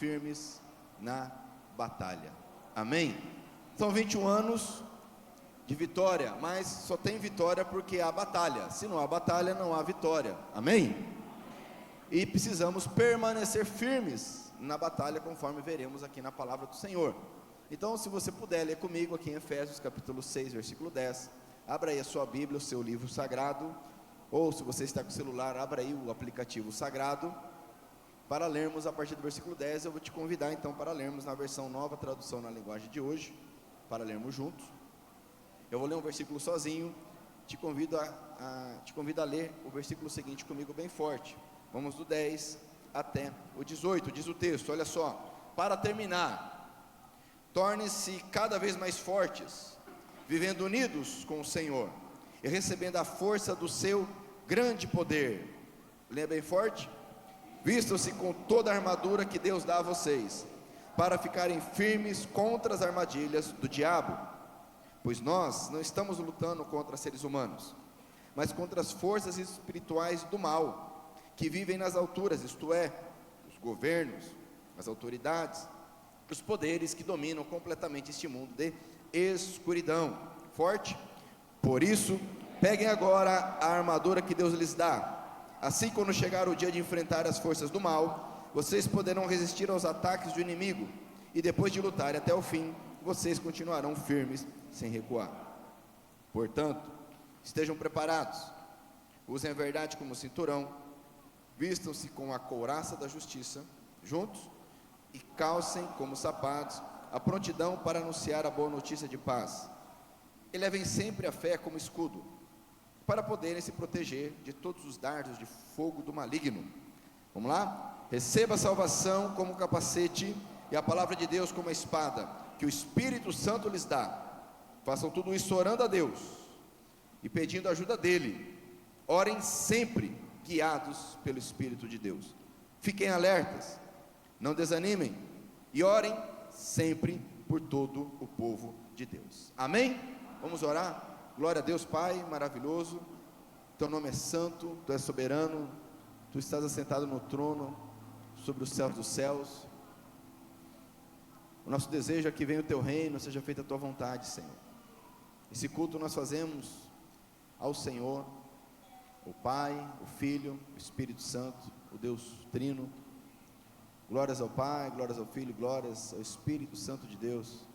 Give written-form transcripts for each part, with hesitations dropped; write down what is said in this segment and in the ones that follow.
firmes na batalha. Amém? São 21 anos de vitória, mas só tem vitória porque há batalha. Se não há batalha, não há vitória. Amém? E precisamos permanecer firmes na batalha, conforme veremos aqui na palavra do Senhor. Então, se você puder ler comigo aqui em Efésios capítulo 6, versículo 10, abra aí a sua Bíblia, o seu livro sagrado, ou se você está com o celular, abra aí o aplicativo sagrado, para lermos a partir do versículo 10. Eu vou te convidar então para lermos na versão nova, tradução na linguagem de hoje, para lermos juntos. Eu vou ler um versículo sozinho, te convido a ler o versículo seguinte comigo bem forte. Vamos do 10 até o 18, diz o texto, olha só: para terminar, tornem-se cada vez mais fortes, vivendo unidos com o Senhor, e recebendo a força do seu grande poder. Leia bem forte: vistam-se com toda a armadura que Deus dá a vocês, para ficarem firmes contra as armadilhas do diabo, pois nós não estamos lutando contra seres humanos, mas contra as forças espirituais do mal, que vivem nas alturas, isto é, os governos, as autoridades, os poderes que dominam completamente este mundo de escuridão. Forte? Por isso, peguem agora a armadura que Deus lhes dá. Assim, quando chegar o dia de enfrentar as forças do mal, vocês poderão resistir aos ataques do inimigo, e depois de lutar até o fim, vocês continuarão firmes sem recuar. Portanto, estejam preparados, usem a verdade como cinturão, vistam-se com a couraça da justiça, juntos, e calcem como sapatos a prontidão para anunciar a boa notícia de paz. E levem sempre a fé como escudo, para poderem se proteger de todos os dardos de fogo do maligno. Vamos lá? Receba a salvação como capacete e a palavra de Deus como a espada, que o Espírito Santo lhes dá. Façam tudo isso orando a Deus e pedindo a ajuda dele. Orem sempre guiados pelo Espírito de Deus. Fiquem alertas, não desanimem, e orem sempre por todo o povo de Deus. Amém? Vamos orar? Glória a Deus, Pai maravilhoso, teu nome é santo, tu és soberano, tu estás assentado no trono, sobre os céus dos céus. O nosso desejo é que venha o teu reino, seja feita a tua vontade, Senhor. Esse culto nós fazemos ao Senhor, o Pai, o Filho, o Espírito Santo, o Deus Trino. Glórias ao Pai, glórias ao Filho, glórias ao Espírito Santo de Deus.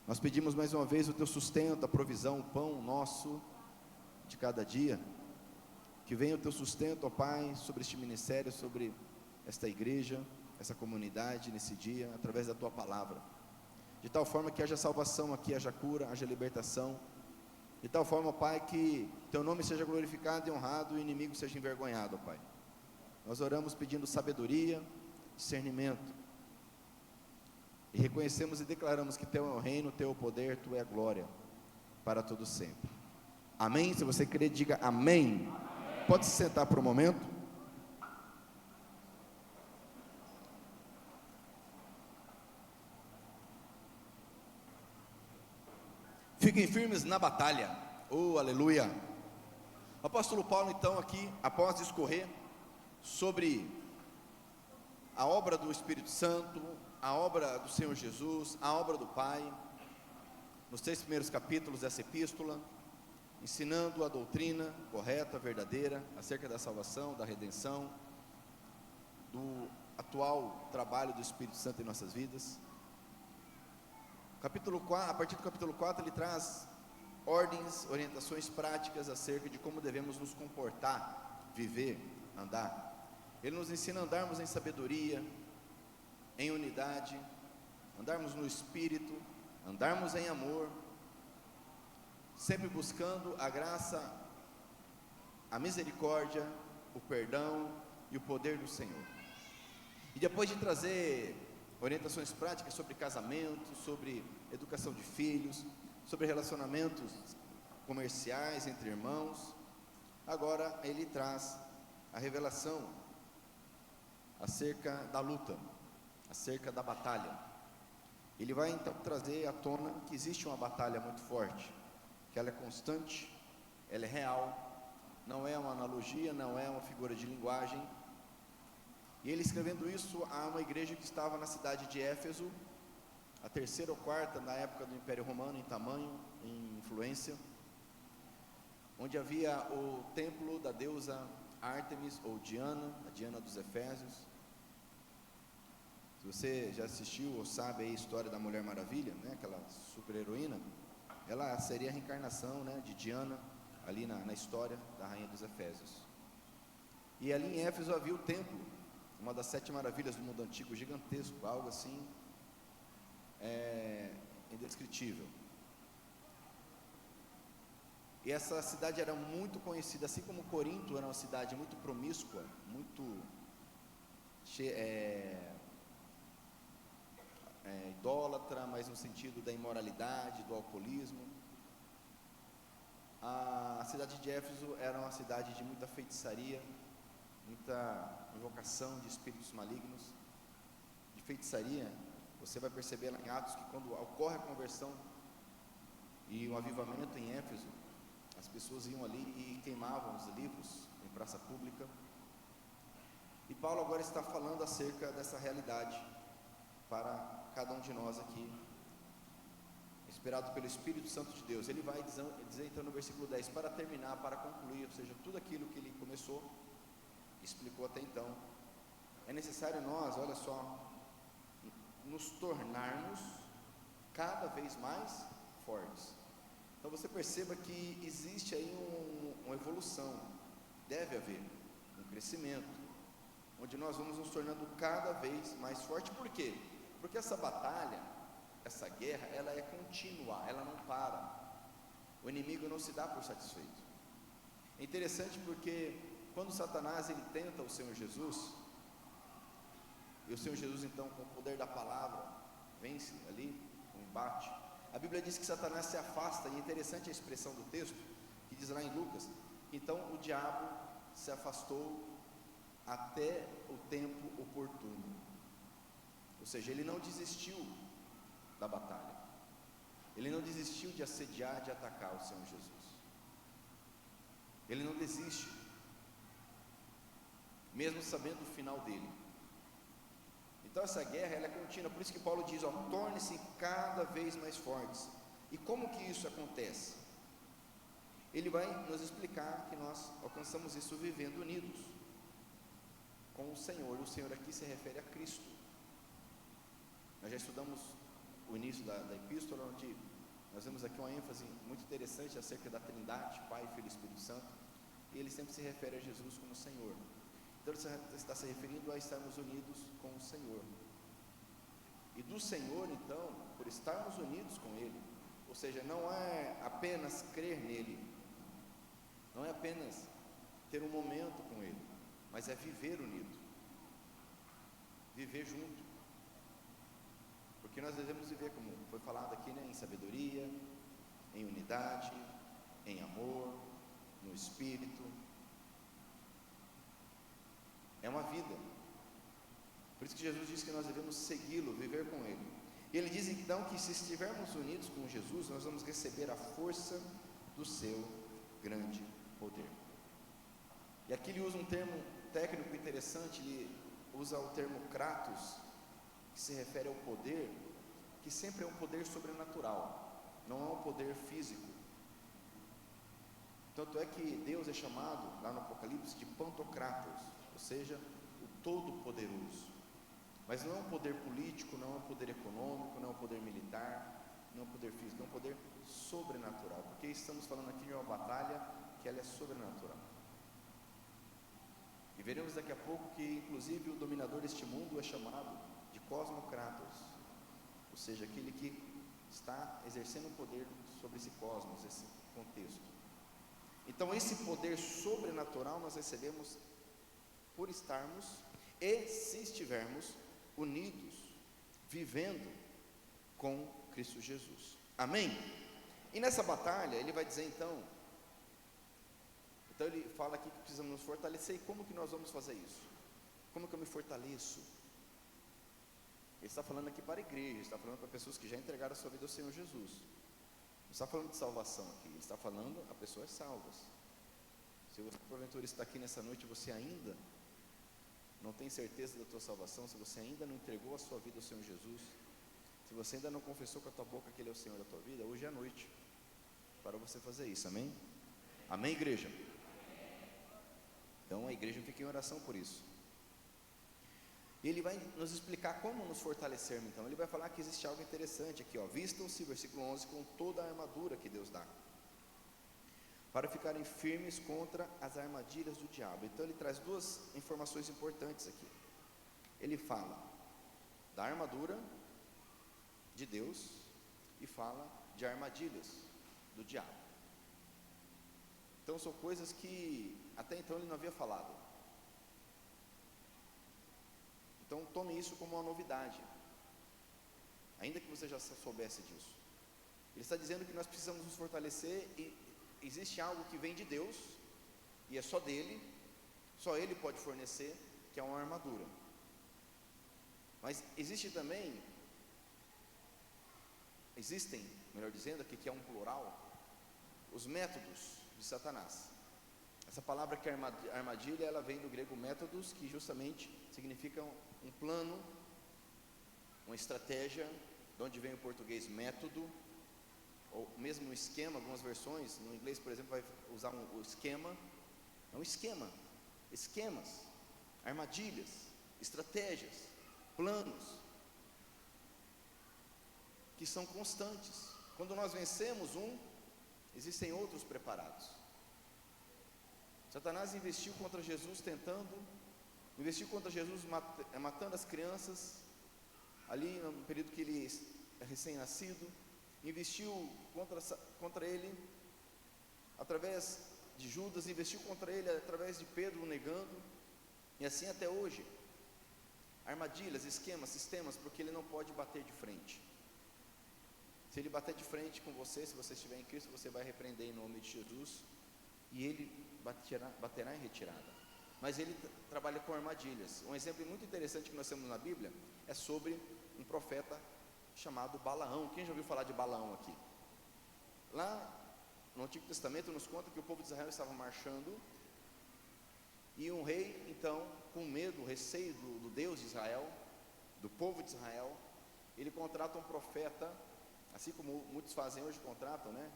Nós pedimos mais uma vez o teu sustento, a provisão, o pão nosso de cada dia. Que venha o teu sustento, ó Pai, sobre este ministério, sobre esta igreja, essa comunidade nesse dia, através da tua palavra. De tal forma que haja salvação aqui, haja cura, haja libertação. De tal forma, ó Pai, que teu nome seja glorificado e honrado, e o inimigo seja envergonhado, ó Pai. Nós oramos pedindo sabedoria, discernimento, e reconhecemos e declaramos que teu é o reino, teu é o poder, tu é a glória, para todo sempre. Amém? Se você crer, diga amém. Pode se sentar por um momento. Fiquem firmes na batalha. Oh, aleluia. O apóstolo Paulo então aqui, após discorrer sobre a obra do Espírito Santo, a obra do Senhor Jesus, a obra do Pai, nos 3 primeiros capítulos dessa epístola, ensinando a doutrina correta, verdadeira, acerca da salvação, da redenção, do atual trabalho do Espírito Santo em nossas vidas. Capítulo 4, a partir do capítulo 4, ele traz ordens, orientações práticas acerca de como devemos nos comportar, viver, andar. Ele nos ensina a andarmos em sabedoria, em unidade, andarmos no Espírito, andarmos em amor, sempre buscando a graça, a misericórdia, o perdão e o poder do Senhor. E depois de trazer orientações práticas sobre casamento, sobre educação de filhos, sobre relacionamentos comerciais entre irmãos, agora ele traz a revelação acerca da luta, acerca da batalha. Ele vai então trazer à tona que existe uma batalha muito forte, que ela é constante, ela é real, não é uma analogia, não é uma figura de linguagem, E ele escrevendo isso a uma igreja que estava na cidade de Éfeso, a terceira ou quarta na época do Império Romano em tamanho, em influência, onde havia o templo da deusa Ártemis ou Diana, a Diana dos Efésios. Se você já assistiu ou sabe a história da Mulher Maravilha, né, aquela super heroína, ela seria a reencarnação, né, de Diana, ali na história da rainha dos Efésios. E ali em Éfeso havia o templo, uma das 7 maravilhas do mundo antigo, gigantesco, algo assim indescritível. E essa cidade era muito conhecida, assim como Corinto era uma cidade muito promíscua, muito idólatra, mas no sentido da imoralidade, do alcoolismo. A cidade de Éfeso era uma cidade de muita feitiçaria, muita invocação de espíritos malignos, de feitiçaria. Você vai perceber lá em Atos que quando ocorre a conversão e o avivamento em Éfeso, as pessoas iam ali e queimavam os livros em praça pública. E Paulo agora está falando acerca dessa realidade para cada um de nós aqui, inspirado pelo Espírito Santo de Deus. Ele vai dizer então no versículo 10, para terminar, para concluir, ou seja, tudo aquilo que ele começou, explicou até então, é necessário nós, olha só, nos tornarmos cada vez mais fortes. Então você perceba que existe aí uma evolução, deve haver um crescimento, onde nós vamos nos tornando cada vez mais forte. Por quê? Porque essa batalha, essa guerra, ela é contínua, ela não para. O inimigo não se dá por satisfeito. É interessante porque quando Satanás ele tenta o Senhor Jesus, e o Senhor Jesus então com o poder da palavra vence ali o embate, a Bíblia diz que Satanás se afasta, e é interessante a expressão do texto, que diz lá em Lucas, então o diabo se afastou até o tempo oportuno, ou seja, ele não desistiu da batalha, ele não desistiu de assediar, de atacar o Senhor Jesus, ele não desiste, mesmo sabendo o final dele. Então essa guerra ela é contínua, por isso que Paulo diz, torne-se cada vez mais fortes. E como que isso acontece? Ele vai nos explicar que nós alcançamos isso vivendo unidos com o Senhor. O Senhor aqui se refere a Cristo. Nós já estudamos o início da epístola, onde nós vemos aqui uma ênfase muito interessante acerca da Trindade, Pai, Filho e Espírito Santo, e ele sempre se refere a Jesus como Senhor. Então ele está se referindo a estarmos unidos com o Senhor. E do Senhor, então, por estarmos unidos com Ele, ou seja, não é apenas crer nele, não é apenas ter um momento com Ele, mas é viver unido, viver junto. Porque nós devemos viver, como foi falado aqui, né, em sabedoria, em unidade, em amor, no Espírito. É uma vida. Por isso que Jesus disse que nós devemos segui-lo, viver com Ele. E Ele diz então que se estivermos unidos com Jesus, nós vamos receber a força do seu grande poder. E aqui ele usa um termo técnico interessante, ele usa o termo kratos, que se refere ao poder, que sempre é um poder sobrenatural, não é um poder físico. Tanto é que Deus é chamado, lá no Apocalipse, de Pantocrator, ou seja, o Todo-Poderoso. Mas não é um poder político, não é um poder econômico, não é um poder militar, não é um poder físico, é um poder sobrenatural, porque estamos falando aqui de uma batalha que ela é sobrenatural. E veremos daqui a pouco que inclusive o dominador deste mundo é chamado de Cosmocratos, ou seja, aquele que está exercendo o poder sobre esse cosmos, esse contexto. Então esse poder sobrenatural nós recebemos por estarmos e se estivermos unidos, vivendo com Cristo Jesus. Amém? E nessa batalha ele vai dizer então ele fala aqui que precisamos nos fortalecer. E como que nós vamos fazer isso? Como que eu me fortaleço? Ele está falando aqui para a igreja, está falando para pessoas que já entregaram a sua vida ao Senhor Jesus. Não está falando de salvação aqui, ele está falando a pessoas salvas. Se você porventura está aqui nessa noite, você ainda não tem certeza da tua salvação, se você ainda não entregou a sua vida ao Senhor Jesus, se você ainda não confessou com a tua boca que Ele é o Senhor da tua vida, hoje é a noite para você fazer isso, amém? Amém, igreja? Então a igreja fica em oração por isso. E ele vai nos explicar como nos fortalecermos. Então ele vai falar que existe algo interessante aqui, ó. Vistam-se, versículo 11, com toda a armadura que Deus dá, para ficarem firmes contra as armadilhas do diabo. Então ele traz duas informações importantes aqui. Ele fala da armadura de Deus e fala de armadilhas do diabo. Então são coisas que até então ele não havia falado. Então tome isso como uma novidade, ainda que você já soubesse disso. Ele está dizendo que nós precisamos nos fortalecer, e existe algo que vem de Deus, e é só dele, só Ele pode fornecer, que é uma armadura. Mas existem, melhor dizendo, aqui que é um plural, os métodos de Satanás. Essa palavra que é armadilha, ela vem do grego métodos, que justamente significa um plano, uma estratégia, de onde vem o português método, ou mesmo um esquema. Algumas versões, no inglês, por exemplo, vai usar o esquema. É um esquema, esquemas, armadilhas, estratégias, planos, que são constantes. Quando nós vencemos existem outros preparados. Satanás investiu contra Jesus, matando as crianças, ali no período que ele é recém-nascido, investiu contra ele, através de Judas, investiu contra ele, através de Pedro negando, e assim até hoje, armadilhas, esquemas, sistemas, porque ele não pode bater de frente. Se ele bater de frente com você, se você estiver em Cristo, você vai repreender em nome de Jesus, e ele baterá em retirada. Mas ele trabalha com armadilhas. Um exemplo muito interessante que nós temos na Bíblia é sobre um profeta chamado Balaão. Quem já ouviu falar de Balaão aqui? Lá no Antigo Testamento nos conta que o povo de Israel estava marchando, e um rei, então, com medo, receio do Deus de Israel, do povo de Israel, ele contrata um profeta, assim como muitos fazem hoje, contratam, né?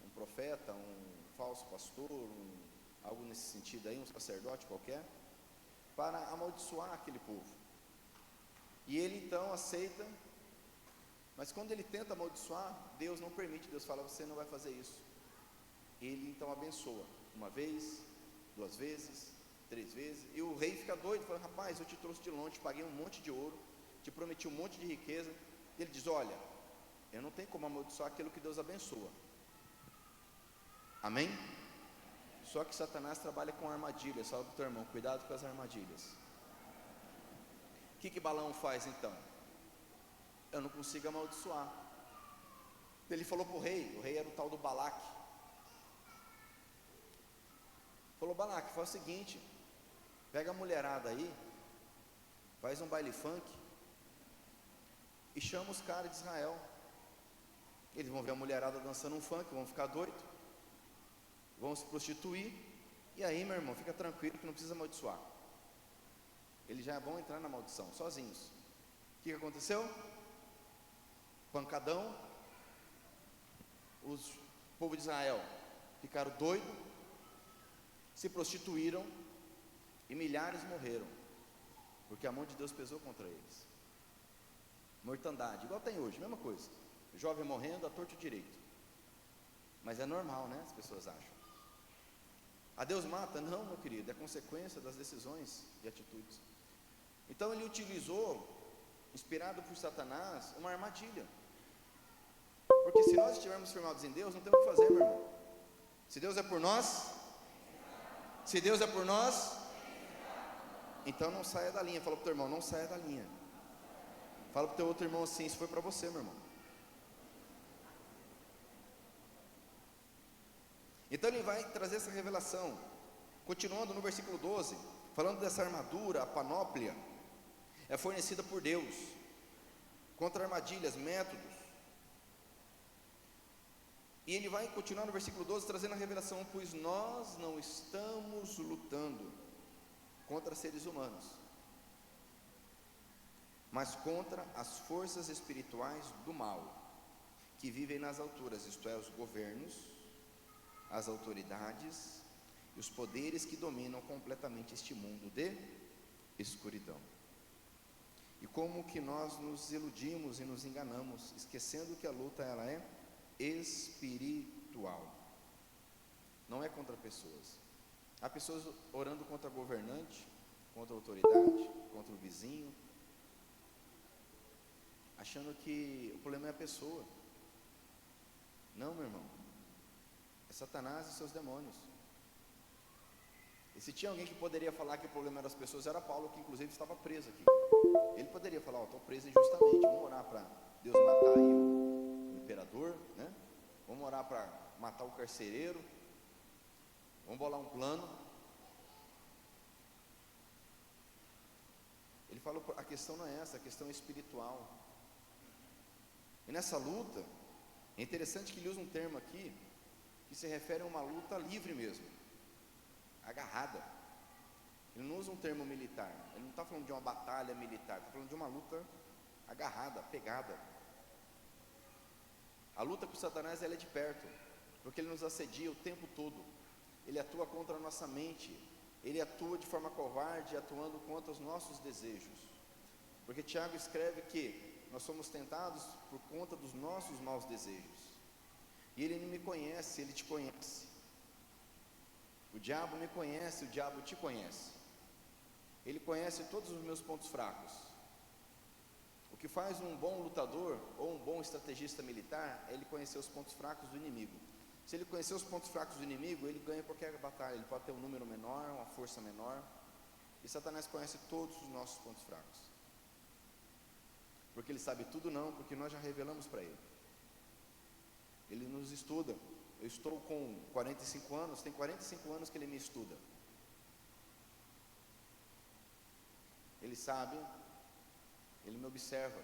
Um profeta, um falso pastor, algo nesse sentido aí, um sacerdote qualquer, para amaldiçoar aquele povo. E ele então aceita, mas quando ele tenta amaldiçoar, Deus não permite. Deus fala: você não vai fazer isso. Ele então abençoa, uma vez, duas vezes, três vezes, e o rei fica doido, fala: rapaz, eu te trouxe de longe, te paguei um monte de ouro, te prometi um monte de riqueza. E ele diz: olha, eu não tenho como amaldiçoar aquilo que Deus abençoa. Amém? Só que Satanás trabalha com armadilhas. Fala para o teu irmão: cuidado com as armadilhas. O que Balaão faz então? Eu não consigo amaldiçoar. Ele falou para o rei era o tal do Balaque. Falou: Balaque, faz o seguinte, pega a mulherada aí, faz um baile funk e chama os caras de Israel. Eles vão ver a mulherada dançando um funk, vão ficar doidos, vão se prostituir, e aí, meu irmão, fica tranquilo que não precisa amaldiçoar. Eles já vão entrar na maldição, sozinhos. O que aconteceu? Pancadão. O povo de Israel ficaram doidos, se prostituíram, e milhares morreram, porque a mão de Deus pesou contra eles. Mortandade, igual tem hoje, mesma coisa. Jovem morrendo, à torto e direito. Mas é normal, né? As pessoas acham. A Deus mata? Não, meu querido, é consequência das decisões e atitudes. Então ele utilizou, inspirado por Satanás, uma armadilha. Porque se nós estivermos firmados em Deus, não temos o que fazer, meu irmão. Se Deus é por nós, então não saia da linha. Fala para o teu irmão: não saia da linha. Fala para o teu outro irmão assim: isso foi para você, meu irmão. Então ele vai trazer essa revelação, continuando no versículo 12, falando dessa armadura, a panóplia, é fornecida por Deus, contra armadilhas, métodos. E ele vai continuar no versículo 12, trazendo a revelação: pois nós não estamos lutando contra seres humanos, mas contra as forças espirituais do mal, que vivem nas alturas, isto é, os governos, as autoridades e os poderes que dominam completamente este mundo de escuridão. E como que nós nos iludimos e nos enganamos, esquecendo que a luta ela é espiritual, não é contra pessoas. Há pessoas orando contra governante, contra a autoridade, contra o vizinho, achando que o problema é a pessoa. Não, meu irmão, é Satanás e seus demônios. E se tinha alguém que poderia falar que o problema era as pessoas, era Paulo, que inclusive estava preso aqui. Ele poderia falar: estou preso injustamente, vamos orar para Deus matar aí o imperador, né? Vamos orar para matar o carcereiro, vamos bolar um plano. Ele falou: a questão não é essa, a questão é espiritual. E nessa luta, é interessante que ele usa um termo aqui, que se refere a uma luta livre mesmo, agarrada. Ele não usa um termo militar, ele não está falando de uma batalha militar, está falando de uma luta agarrada, pegada. A luta com Satanás ela é de perto, porque ele nos assedia o tempo todo. Ele atua contra a nossa mente, ele atua de forma covarde, atuando contra os nossos desejos. Porque Tiago escreve que nós somos tentados por conta dos nossos maus desejos. E ele não me conhece, ele te conhece. O diabo me conhece, o diabo te conhece. Ele conhece todos os meus pontos fracos. O que faz um bom lutador ou um bom estrategista militar é ele conhecer os pontos fracos do inimigo. Se ele conhecer os pontos fracos do inimigo, ele ganha qualquer batalha. Ele pode ter um número menor, uma força menor. E Satanás conhece todos os nossos pontos fracos. Porque ele sabe tudo não, porque nós já revelamos para ele. Ele nos estuda. Eu estou com 45 anos, tem 45 anos que ele me estuda. Ele sabe, ele me observa.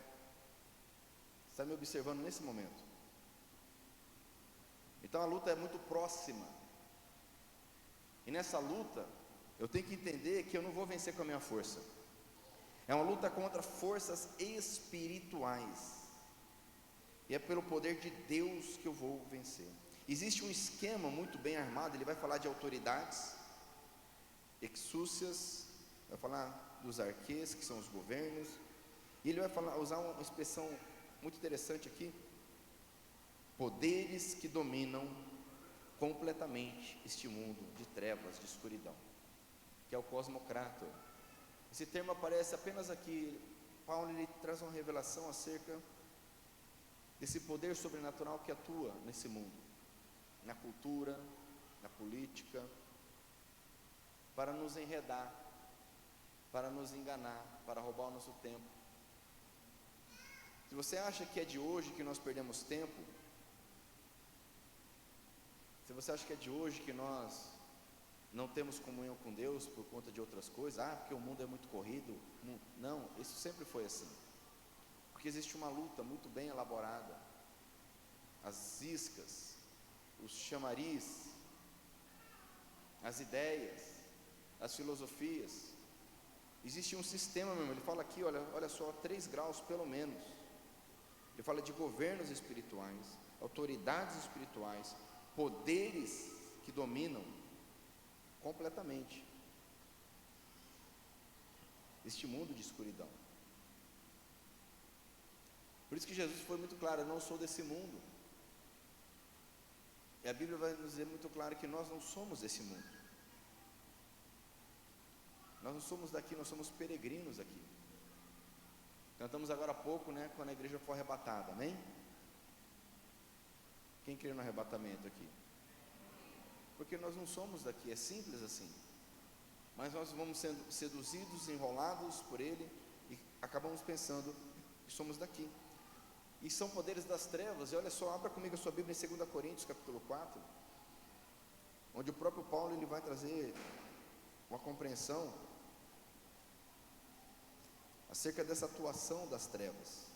Está me observando nesse momento. Então a luta é muito próxima. E nessa luta, eu tenho que entender que eu não vou vencer com a minha força. É uma luta contra forças espirituais. E é pelo poder de Deus que eu vou vencer. Existe um esquema muito bem armado. Ele vai falar de autoridades, exúcias, vai falar dos arquês, que são os governos. E ele vai usar uma expressão muito interessante aqui: poderes que dominam completamente este mundo de trevas, de escuridão, que é o cosmocrator. Esse termo aparece apenas aqui. Paulo ele traz uma revelação acerca desse poder sobrenatural que atua nesse mundo, na cultura, na política, para nos enredar, para nos enganar, para roubar o nosso tempo. Se você acha que é de hoje que nós perdemos tempo, se você acha que é de hoje que nós não temos comunhão com Deus por conta de outras coisas, porque o mundo é muito corrido, não, isso sempre foi assim, porque existe uma luta muito bem elaborada, as iscas, os chamariz, as ideias, as filosofias, existe um sistema mesmo. Ele fala aqui, olha só, 3 graus pelo menos, ele fala de governos espirituais, autoridades espirituais, poderes que dominam completamente este mundo de escuridão. Por isso que Jesus foi muito claro: eu não sou desse mundo. E a Bíblia vai nos dizer muito claro que nós não somos desse mundo. Nós não somos daqui, nós somos peregrinos aqui. Cantamos agora há pouco, né, quando a igreja for arrebatada, amém? Quem crê no arrebatamento aqui? Porque nós não somos daqui, é simples assim. Mas nós vamos sendo seduzidos, enrolados por ele e acabamos pensando que somos daqui. E são poderes das trevas. E olha só, abra comigo a sua Bíblia em 2 Coríntios capítulo 4, onde o próprio Paulo ele vai trazer uma compreensão acerca dessa atuação das trevas.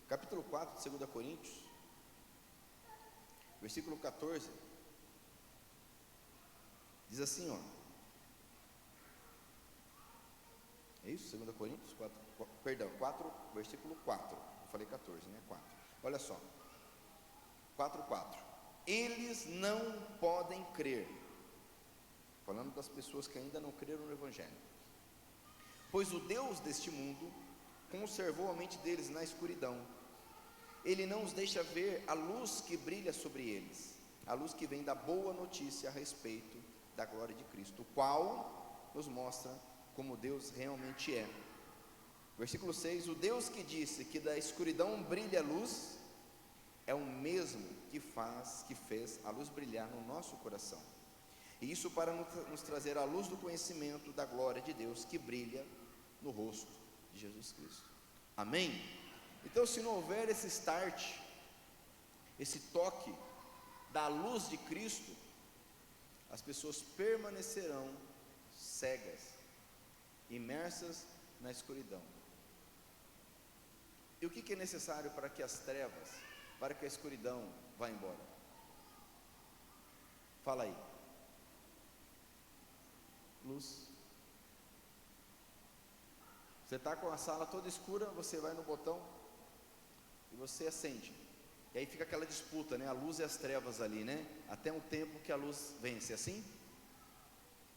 Capítulo 4 de 2 Coríntios, versículo 14, Diz assim, ó. É isso? 2 Coríntios 4, perdão, 4, versículo 4. Eu falei 14, né? 4. Olha só. 4:4. Eles não podem crer. Falando das pessoas que ainda não creram no Evangelho. Pois o Deus deste mundo conservou a mente deles na escuridão. Ele não os deixa ver a luz que brilha sobre eles, a luz que vem da boa notícia a respeito da glória de Cristo, o qual nos mostra como Deus realmente é. Versículo 6, o Deus que disse que da escuridão brilha a luz, é o mesmo que fez a luz brilhar no nosso coração. E isso para nos trazer a luz do conhecimento da glória de Deus que brilha no rosto de Jesus Cristo. Amém? Então, se não houver esse start, esse toque da luz de Cristo, as pessoas permanecerão cegas, imersas na escuridão. E o que é necessário para que as trevas, para que a escuridão vá embora? Fala aí. Luz. Você está com a sala toda escura, você vai no botão e você acende. E aí fica aquela disputa, né? A luz e as trevas ali, né? Até um tempo que a luz vence. É assim?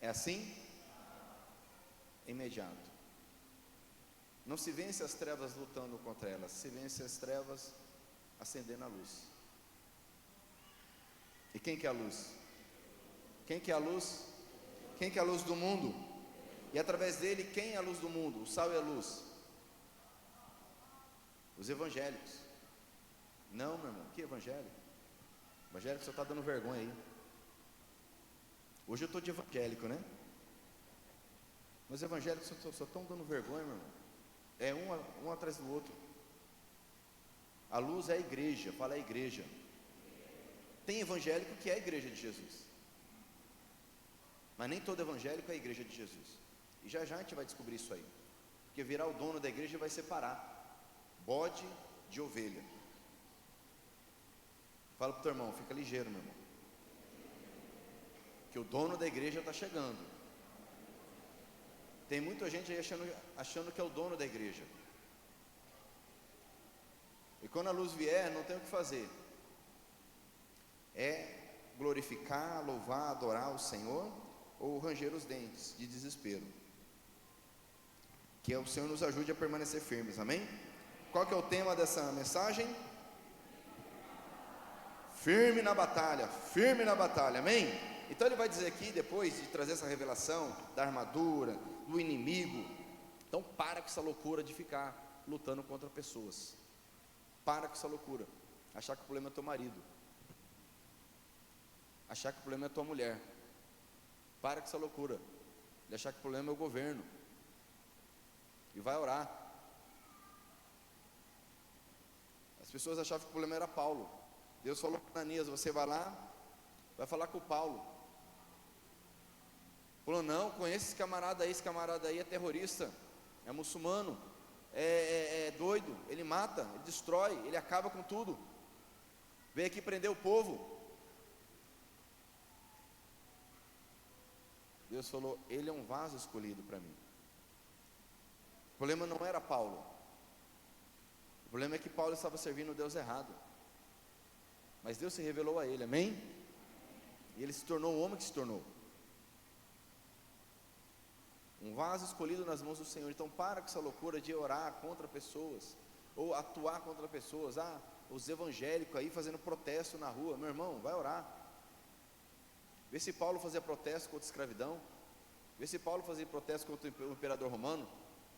É assim? É imediato. Não se vence as trevas lutando contra elas, se vence as trevas acendendo a luz. E quem que é a luz? Quem que é a luz? Quem que é a luz do mundo? E através dele, quem é a luz do mundo? O sal e a luz? Os evangélicos. Não, meu irmão, que evangelho? Evangélico só está dando vergonha aí. Hoje eu estou de evangélico, né? Mas evangélicos só estão dando vergonha, meu irmão. É um atrás do outro. A luz é a igreja, fala a igreja. Tem evangélico que é a igreja de Jesus, mas nem todo evangélico é a igreja de Jesus. E já já a gente vai descobrir isso aí, porque virar o dono da igreja vai separar bode de ovelha. Fala para o teu irmão, fica ligeiro, meu irmão, que o dono da igreja está chegando. Tem muita gente aí achando que é o dono da igreja. E quando a luz vier, não tem o que fazer. É glorificar, louvar, adorar o Senhor, ou ranger os dentes de desespero. Que o Senhor nos ajude a permanecer firmes, amém? Qual que é o tema dessa mensagem? Firme na batalha, amém? Então ele vai dizer aqui, depois de trazer essa revelação da armadura, do inimigo, então para com essa loucura de ficar lutando contra pessoas. Para com essa loucura, achar que o problema é teu marido, achar que o problema é tua mulher. Para com essa loucura de achar que o problema é o governo, e vai orar. As pessoas achavam que o problema era Paulo. Deus falou para Ananias, você vai lá, vai falar com o Paulo. Falou, não, conhece esse camarada aí é terrorista, é muçulmano, é doido, ele mata, ele destrói, ele acaba com tudo, veio aqui prender o povo. Deus falou, ele é um vaso escolhido para mim. O problema não era Paulo, o problema é que Paulo estava servindo o Deus errado, mas Deus se revelou a ele, amém? E ele se tornou o homem que se tornou, um vaso escolhido nas mãos do Senhor. Então para com essa loucura de orar contra pessoas, ou atuar contra pessoas. Os evangélicos aí fazendo protesto na rua, meu irmão, vai orar. Vê se Paulo fazia protesto contra a escravidão, vê se Paulo fazia protesto contra o imperador romano,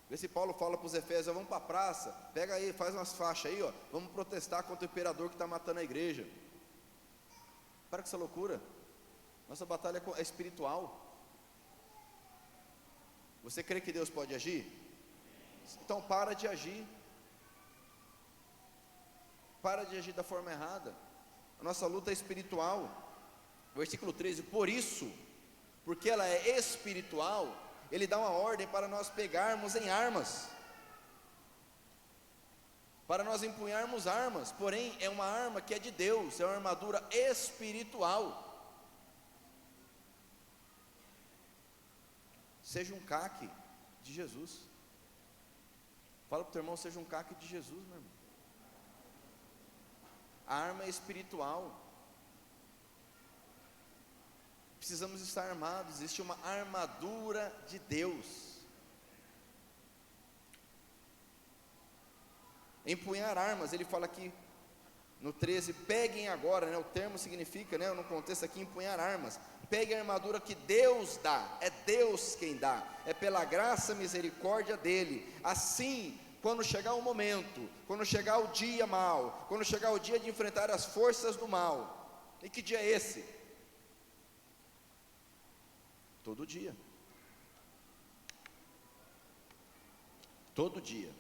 vê se Paulo fala para os efésios, vamos para a praça, pega aí, faz umas faixas aí, vamos protestar contra o imperador que está matando a igreja. Para com essa loucura, nossa batalha é espiritual. Você crê que Deus pode agir? Então para de agir da forma errada. A nossa luta é espiritual. Versículo 13, por isso, porque ela é espiritual, ele dá uma ordem para nós pegarmos em armas, para nós empunharmos armas, porém é uma arma que é de Deus, é uma armadura espiritual. Seja um CAC de Jesus. Fala para o teu irmão, seja um CAC de Jesus, meu irmão. A arma é espiritual. Precisamos estar armados. Existe uma armadura de Deus. Empunhar armas, ele fala aqui no 13, peguem agora, né? O termo significa, né, no contexto aqui, empunhar armas. Pegue a armadura que Deus dá, é Deus quem dá, é pela graça e misericórdia dele. Assim, quando chegar o momento, quando chegar o dia mal, quando chegar o dia de enfrentar as forças do mal, e que dia é esse? Todo dia. Todo dia.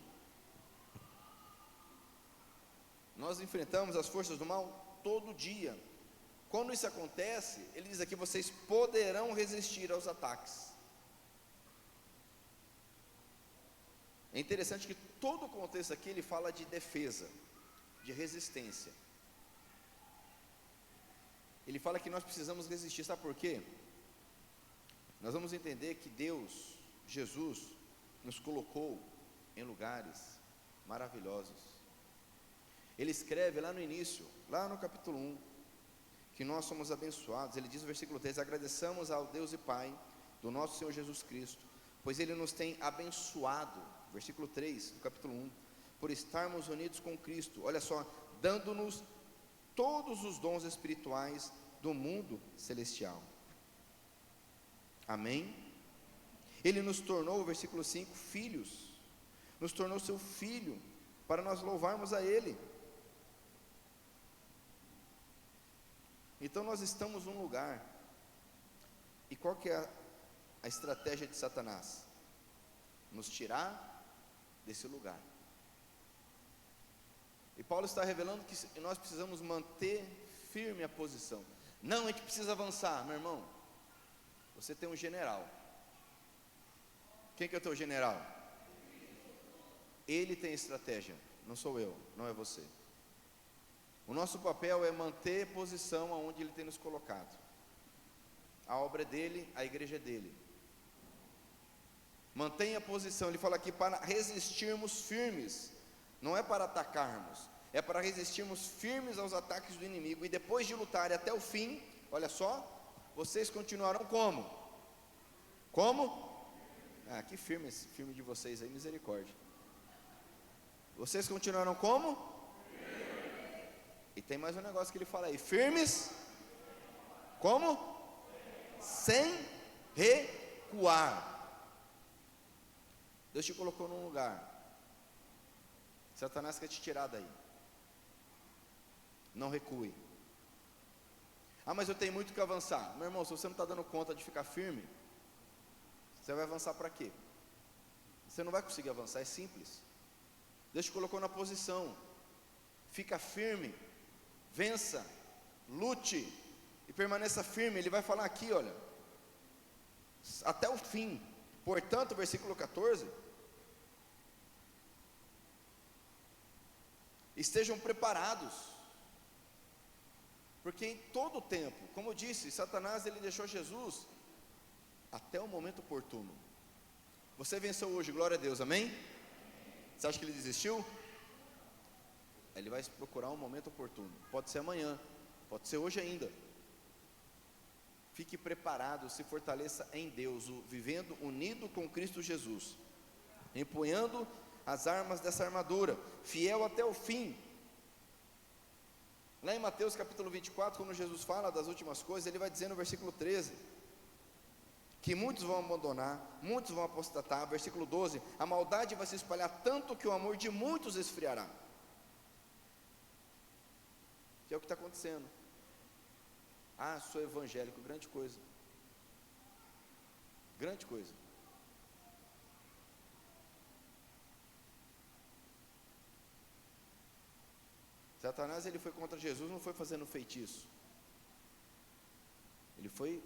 Nós enfrentamos as forças do mal todo dia. Quando isso acontece, ele diz aqui, vocês poderão resistir aos ataques. É interessante que todo o contexto aqui, ele fala de defesa, de resistência. Ele fala que nós precisamos resistir, sabe por quê? Nós vamos entender que Deus, Jesus, nos colocou em lugares maravilhosos. Ele escreve lá no início, lá no capítulo 1, que nós somos abençoados. Ele diz no versículo 3, agradeçamos ao Deus e Pai do nosso Senhor Jesus Cristo, pois Ele nos tem abençoado, versículo 3 do capítulo 1, por estarmos unidos com Cristo, olha só, dando-nos todos os dons espirituais do mundo celestial. Amém? Ele nos tornou, versículo 5, filhos, nos tornou seu filho, para nós louvarmos a Ele. Então nós estamos num lugar, e qual que é a estratégia de Satanás? Nos tirar desse lugar. E Paulo está revelando que nós precisamos manter firme a posição. Não, a gente precisa avançar, meu irmão. Você tem um general. Quem que é o teu general? Ele tem estratégia, não sou eu, não é você. O nosso papel é manter posição aonde Ele tem nos colocado. A obra é dele, a igreja é dele. Mantenha a posição, ele fala aqui, para resistirmos firmes, não é para atacarmos, é para resistirmos firmes aos ataques do inimigo, e depois de lutar até o fim, olha só, vocês continuarão como? Como? Ah, que firme esse filme de vocês aí, misericórdia. Vocês continuarão como? E tem mais um negócio que ele fala aí, firmes, como? Sem recuar. Deus te colocou num lugar, Satanás quer te tirar daí. Não recue. Ah, mas eu tenho muito que avançar. Meu irmão, se você não está dando conta de ficar firme, você vai avançar para quê? Você não vai conseguir avançar, é simples. Deus te colocou na posição, fica firme, vença, lute e permaneça firme. Ele vai falar aqui, olha, até o fim. Portanto, versículo 14, estejam preparados, porque em todo o tempo, como eu disse, Satanás ele deixou Jesus até o momento oportuno. Você venceu hoje, glória a Deus, amém? Você acha que ele desistiu? Ele vai procurar um momento oportuno, pode ser amanhã, pode ser hoje ainda. Fique preparado, se fortaleça em Deus, vivendo unido com Cristo Jesus, empunhando as armas dessa armadura, fiel até o fim. Lá em Mateus capítulo 24, quando Jesus fala das últimas coisas, ele vai dizer no versículo 13, que muitos vão abandonar, muitos vão apostatar. Versículo 12, a maldade vai se espalhar tanto que o amor de muitos esfriará. Que é o que está acontecendo. Ah, sou evangélico, grande coisa. Grande coisa. Satanás ele foi contra Jesus, não foi fazendo feitiço. Ele foi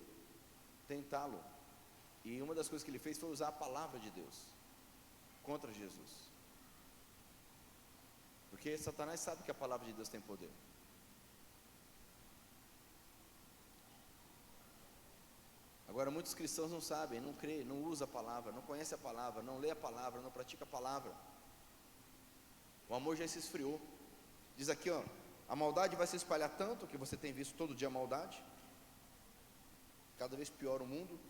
tentá-lo. E uma das coisas que ele fez foi usar a palavra de Deus contra Jesus. Porque Satanás sabe que a palavra de Deus tem poder. Agora muitos cristãos não sabem, não creem, não usam a palavra, não conhecem a palavra, não lê a palavra, não pratica a palavra. O amor já se esfriou. Diz aqui, ó, a maldade vai se espalhar tanto, que você tem visto todo dia a maldade, cada vez pior o mundo,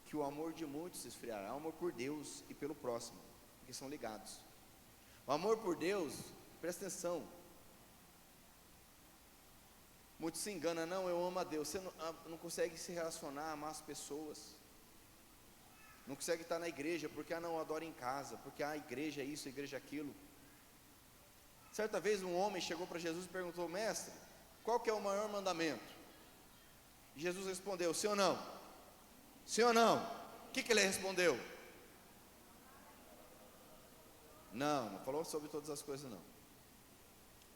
que o amor de muitos se esfriará. O amor por Deus e pelo próximo, porque são ligados. O amor por Deus, presta atenção, muitos se enganam, não, eu amo a Deus. Você não consegue se relacionar, amar as pessoas, não consegue estar na igreja, porque não, adora em casa, porque a igreja é isso, a igreja é aquilo. Certa vez um homem chegou para Jesus e perguntou: mestre, qual que é o maior mandamento? E Jesus respondeu: sim ou não? Sim ou não? O que ele respondeu? Não falou sobre todas as coisas não.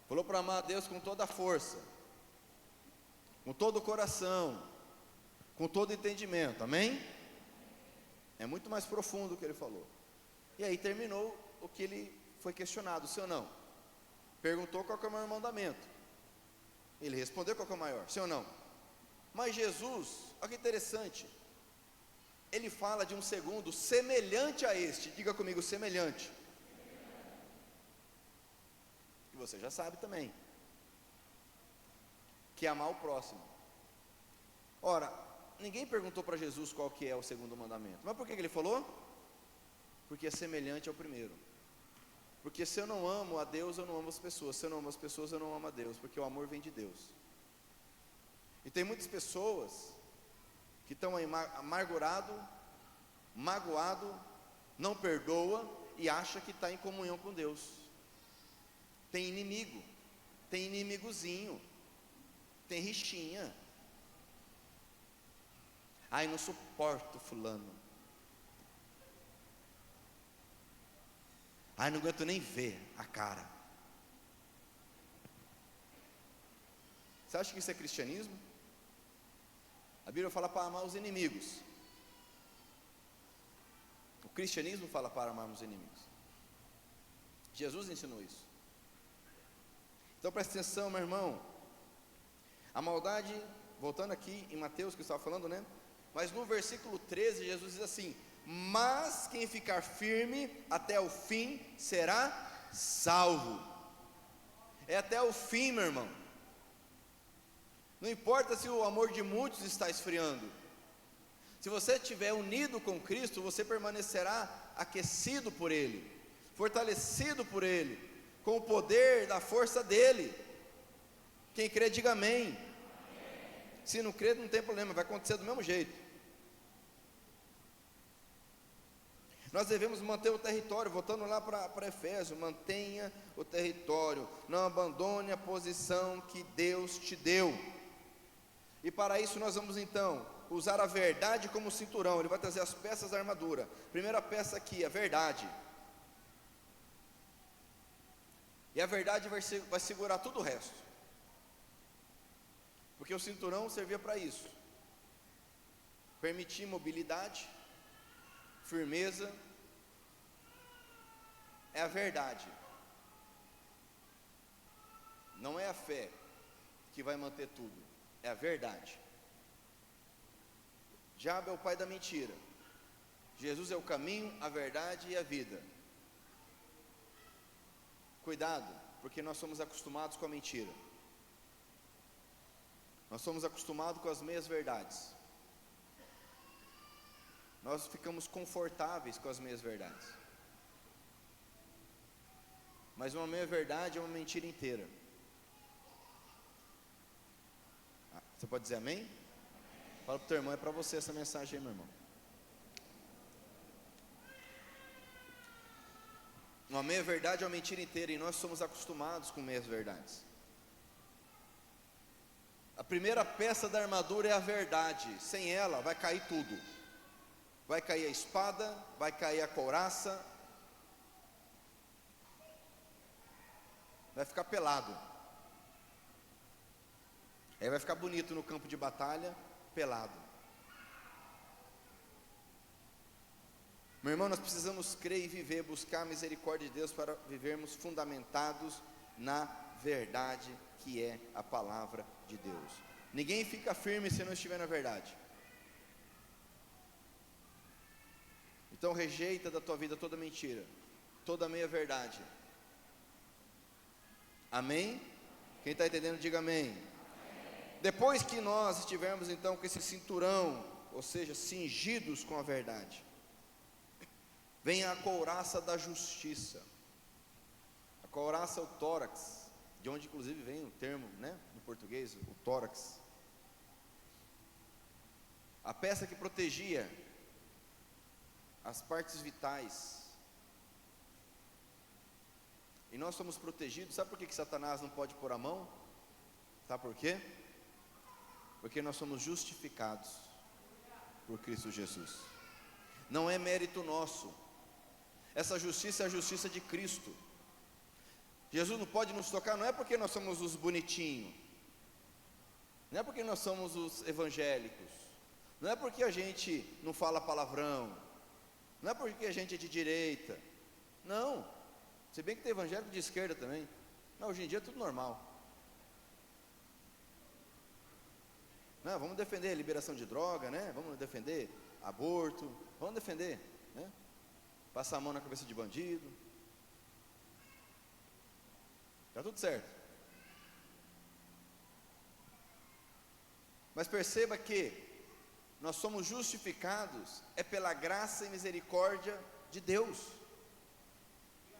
Falou para amar a Deus com toda a força, com todo o coração, com todo o entendimento, amém? É muito mais profundo o que ele falou. E aí terminou o que ele foi questionado, sim ou não? Perguntou qual que é o maior mandamento. Ele respondeu qual que é o maior, sim ou não? Mas Jesus, olha que interessante, ele fala de um segundo semelhante a este. Diga comigo, semelhante. E você já sabe também, que é amar o próximo. Ora, ninguém perguntou para Jesus qual que é o segundo mandamento. Mas por que ele falou? Porque é semelhante ao primeiro. Porque se eu não amo a Deus, eu não amo as pessoas. Se eu não amo as pessoas, eu não amo a Deus, porque o amor vem de Deus. E tem muitas pessoas que estão aí amargurado, magoado, não perdoa e acha que está em comunhão com Deus. Tem inimigo, tem inimigozinho, tem rixinha. Ai, não suporto fulano. Ai, não aguento nem ver a cara. Você acha que isso é cristianismo? A Bíblia fala para amar os inimigos. O cristianismo fala para amarmos os inimigos. Jesus ensinou isso. Então presta atenção, meu irmão. A maldade, voltando aqui em Mateus que eu estava falando, né? Mas no versículo 13, Jesus diz assim: mas quem ficar firme até o fim será salvo. É até o fim, meu irmão. Não importa se o amor de muitos está esfriando. Se você estiver unido com Cristo, você permanecerá aquecido por Ele, fortalecido por Ele, com o poder da força dEle. Quem crê, diga amém. Se não crê, não tem problema, vai acontecer do mesmo jeito. Nós devemos manter o território, voltando lá para Efésios, mantenha o território, não abandone a posição que Deus te deu. E para isso nós vamos então usar a verdade como cinturão. Ele vai trazer as peças da armadura. Primeira peça aqui, a verdade. E a verdade vai segurar tudo o resto. Porque o cinturão servia para isso. Permitir mobilidade, firmeza. É a verdade. Não é a fé que vai manter tudo. É a verdade. Diabo é o pai da mentira. Jesus é o caminho, a verdade e a vida. Cuidado, porque nós somos acostumados com a mentira. Nós somos acostumados com as meias verdades. Nós ficamos confortáveis com as meias verdades. Mas uma meia verdade é uma mentira inteira. Você pode dizer amém? Fala para o teu irmão, é para você essa mensagem aí, meu irmão. Uma meia verdade é uma mentira inteira, e nós somos acostumados com meias verdades. A primeira peça da armadura é a verdade. Sem ela vai cair tudo. Vai cair a espada, vai cair a couraça, vai ficar pelado. Aí vai ficar bonito no campo de batalha, pelado. Meu irmão, nós precisamos crer e viver, buscar a misericórdia de Deus para vivermos fundamentados na verdade que é a palavra de Deus. Ninguém fica firme se não estiver na verdade. Então rejeita da tua vida toda mentira, toda meia-verdade. Amém? Quem está entendendo, diga amém. Depois que nós estivermos então com esse cinturão, ou seja, cingidos com a verdade, vem a couraça da justiça. A couraça é o tórax, de onde inclusive vem o termo, né, no português, o tórax. A peça que protegia as partes vitais. E nós somos protegidos. Sabe por que Satanás não pode pôr a mão? Sabe por quê? Porque nós somos justificados por Cristo Jesus. Não é mérito nosso. Essa justiça é a justiça de Cristo. Jesus não pode nos tocar, não é porque nós somos os bonitinhos, não é porque nós somos os evangélicos, não é porque a gente não fala palavrão, não é porque a gente é de direita, não. Se bem que tem evangélico de esquerda também, mas hoje em dia é tudo normal. Não, vamos defender a liberação de droga, né? Vamos defender aborto, vamos defender, né? Passar a mão na cabeça de bandido. Está tudo certo. Mas perceba que nós somos justificados é pela graça e misericórdia de Deus.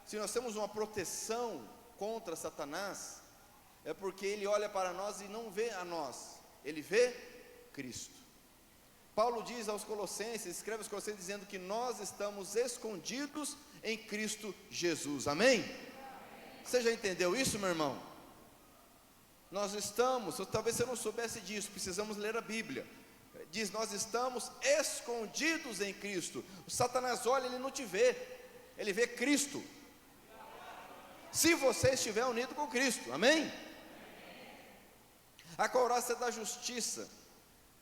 Se nós temos uma proteção contra Satanás, é porque ele olha para nós e não vê a nós, ele vê Cristo. Paulo diz aos Colossenses, escreve aos Colossenses dizendo que nós estamos escondidos em Cristo Jesus, amém? Você já entendeu isso, meu irmão? Nós estamos, ou talvez você não soubesse disso, precisamos ler a Bíblia. Diz, nós estamos escondidos em Cristo. O Satanás olha, ele não te vê, ele vê Cristo. Se você estiver unido com Cristo, amém? A couraça é da justiça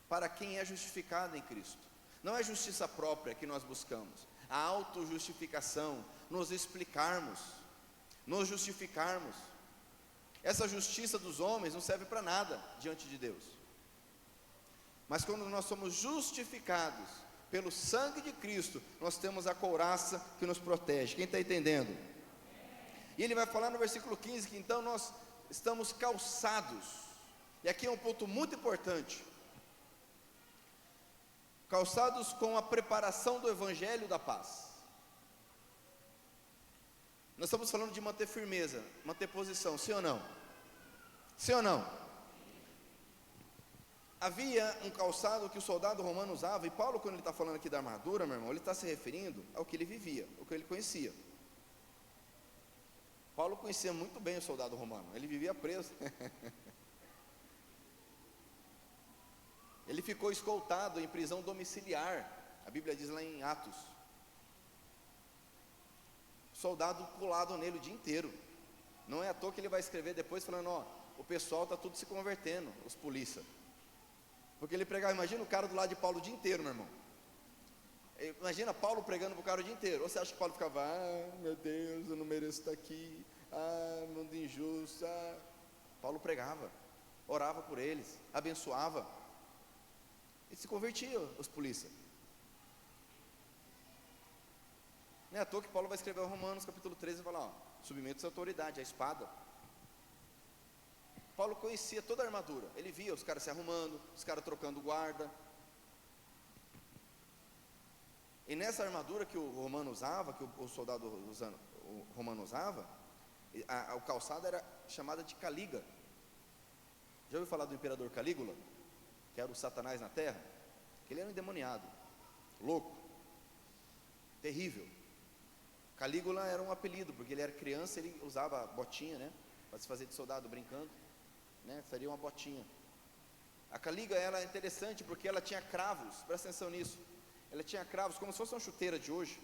para quem é justificado em Cristo. Não é justiça própria que nós buscamos, a autojustificação, nos explicarmos, nos justificarmos. Essa justiça dos homens não serve para nada diante de Deus. Mas quando nós somos justificados pelo sangue de Cristo, nós temos a couraça que nos protege. Quem está entendendo? E ele vai falar no versículo 15 que então nós estamos calçados. E aqui é um ponto muito importante. Calçados com a preparação do evangelho da paz. Nós estamos falando de manter firmeza, manter posição, sim ou não? Sim ou não? Havia um calçado que o soldado romano usava, e Paulo, quando ele está falando aqui da armadura, meu irmão, ele está se referindo ao que ele vivia, ao que ele conhecia. Paulo conhecia muito bem o soldado romano, ele vivia preso. Ele ficou escoltado em prisão domiciliar, a Bíblia diz lá em Atos. Soldado colado nele o dia inteiro. Não é à toa que ele vai escrever depois falando, ó, o pessoal está tudo se convertendo, os polícia. Porque ele pregava, imagina o cara do lado de Paulo o dia inteiro, meu irmão. Imagina Paulo pregando para o cara o dia inteiro. Ou você acha que Paulo ficava, meu Deus, eu não mereço estar aqui, mundo injusto, Paulo pregava, orava por eles, abençoava. E se convertia os polícia. Não é à toa que Paulo vai escrever em Romanos capítulo 13 e falar, ó, submeta-se à autoridade, à espada. Paulo conhecia toda a armadura, ele via os caras se arrumando, os caras trocando guarda. E nessa armadura que o romano usava, que o soldado romano usava, o calçado era chamada de caliga. Já ouviu falar do imperador Calígula? Que era o Satanás na terra? Que ele era um endemoniado, louco, terrível. Calígula era um apelido, porque ele era criança, ele usava botinha, né, para se fazer de soldado brincando, né, faria uma botinha. A Calígula era interessante porque ela tinha cravos, presta atenção nisso. Ela tinha cravos como se fosse uma chuteira de hoje,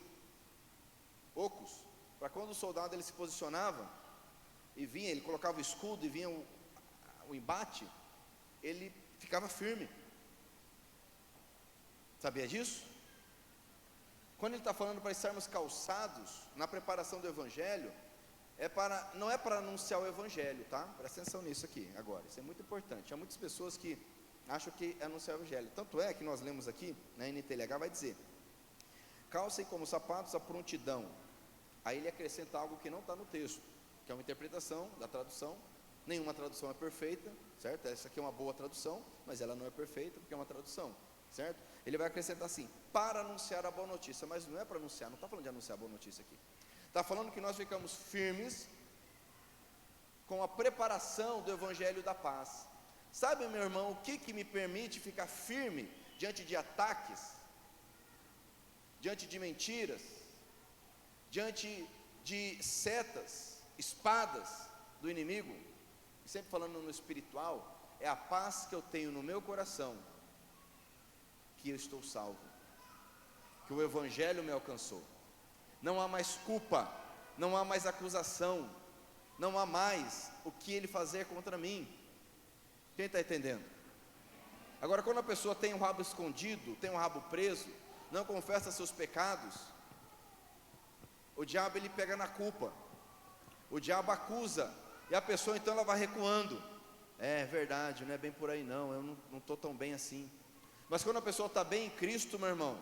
ocos, para quando o soldado ele se posicionava e vinha, ele colocava o escudo e vinha o embate, ele ficava firme. Sabia disso? Quando ele está falando para estarmos calçados na preparação do evangelho, não é para anunciar o evangelho, tá? Presta atenção nisso aqui agora, isso é muito importante. Há muitas pessoas que acham que é anunciar o evangelho. Tanto é que nós lemos aqui, na NTLH vai dizer, calcem como sapatos a prontidão. Aí ele acrescenta algo que não está no texto, que é uma interpretação da tradução. Nenhuma tradução é perfeita, certo? Essa aqui é uma boa tradução, mas ela não é perfeita porque é uma tradução, certo? Ele vai acrescentar assim, para anunciar a boa notícia, mas não é para anunciar, não está falando de anunciar a boa notícia aqui. Está falando que nós ficamos firmes com a preparação do evangelho da paz. Sabe, meu irmão, o que me permite ficar firme diante de ataques, diante de mentiras, diante de setas, espadas do inimigo? Sempre falando no espiritual, é a paz que eu tenho no meu coração, que eu estou salvo, que o evangelho me alcançou. Não há mais culpa, não há mais acusação, não há mais o que ele fazer contra mim. Quem está entendendo? Agora, quando a pessoa tem um rabo escondido, tem um rabo preso, não confessa seus pecados, o diabo ele pega na culpa, o diabo acusa, e a pessoa então ela vai recuando. É verdade, não é bem por aí não, eu não estou tão bem assim. Mas quando a pessoa está bem em Cristo, meu irmão,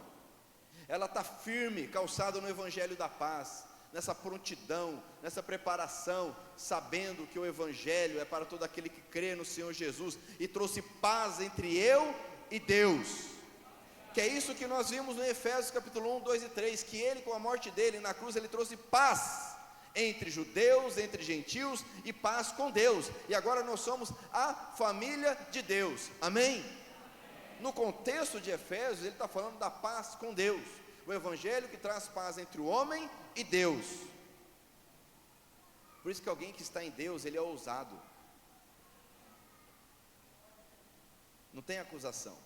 ela está firme, calçada no evangelho da paz, nessa prontidão, nessa preparação, sabendo que o evangelho é para todo aquele que crê no Senhor Jesus, e trouxe paz entre eu e Deus, que é isso que nós vimos no Efésios capítulo 1, 2 e 3, que ele com a morte dele na cruz, ele trouxe paz entre judeus, entre gentios, e paz com Deus, e agora nós somos a família de Deus, amém? No contexto de Efésios, ele está falando da paz com Deus, o evangelho que traz paz entre o homem e Deus. Por isso que alguém que está em Deus, ele é ousado, não tem acusação.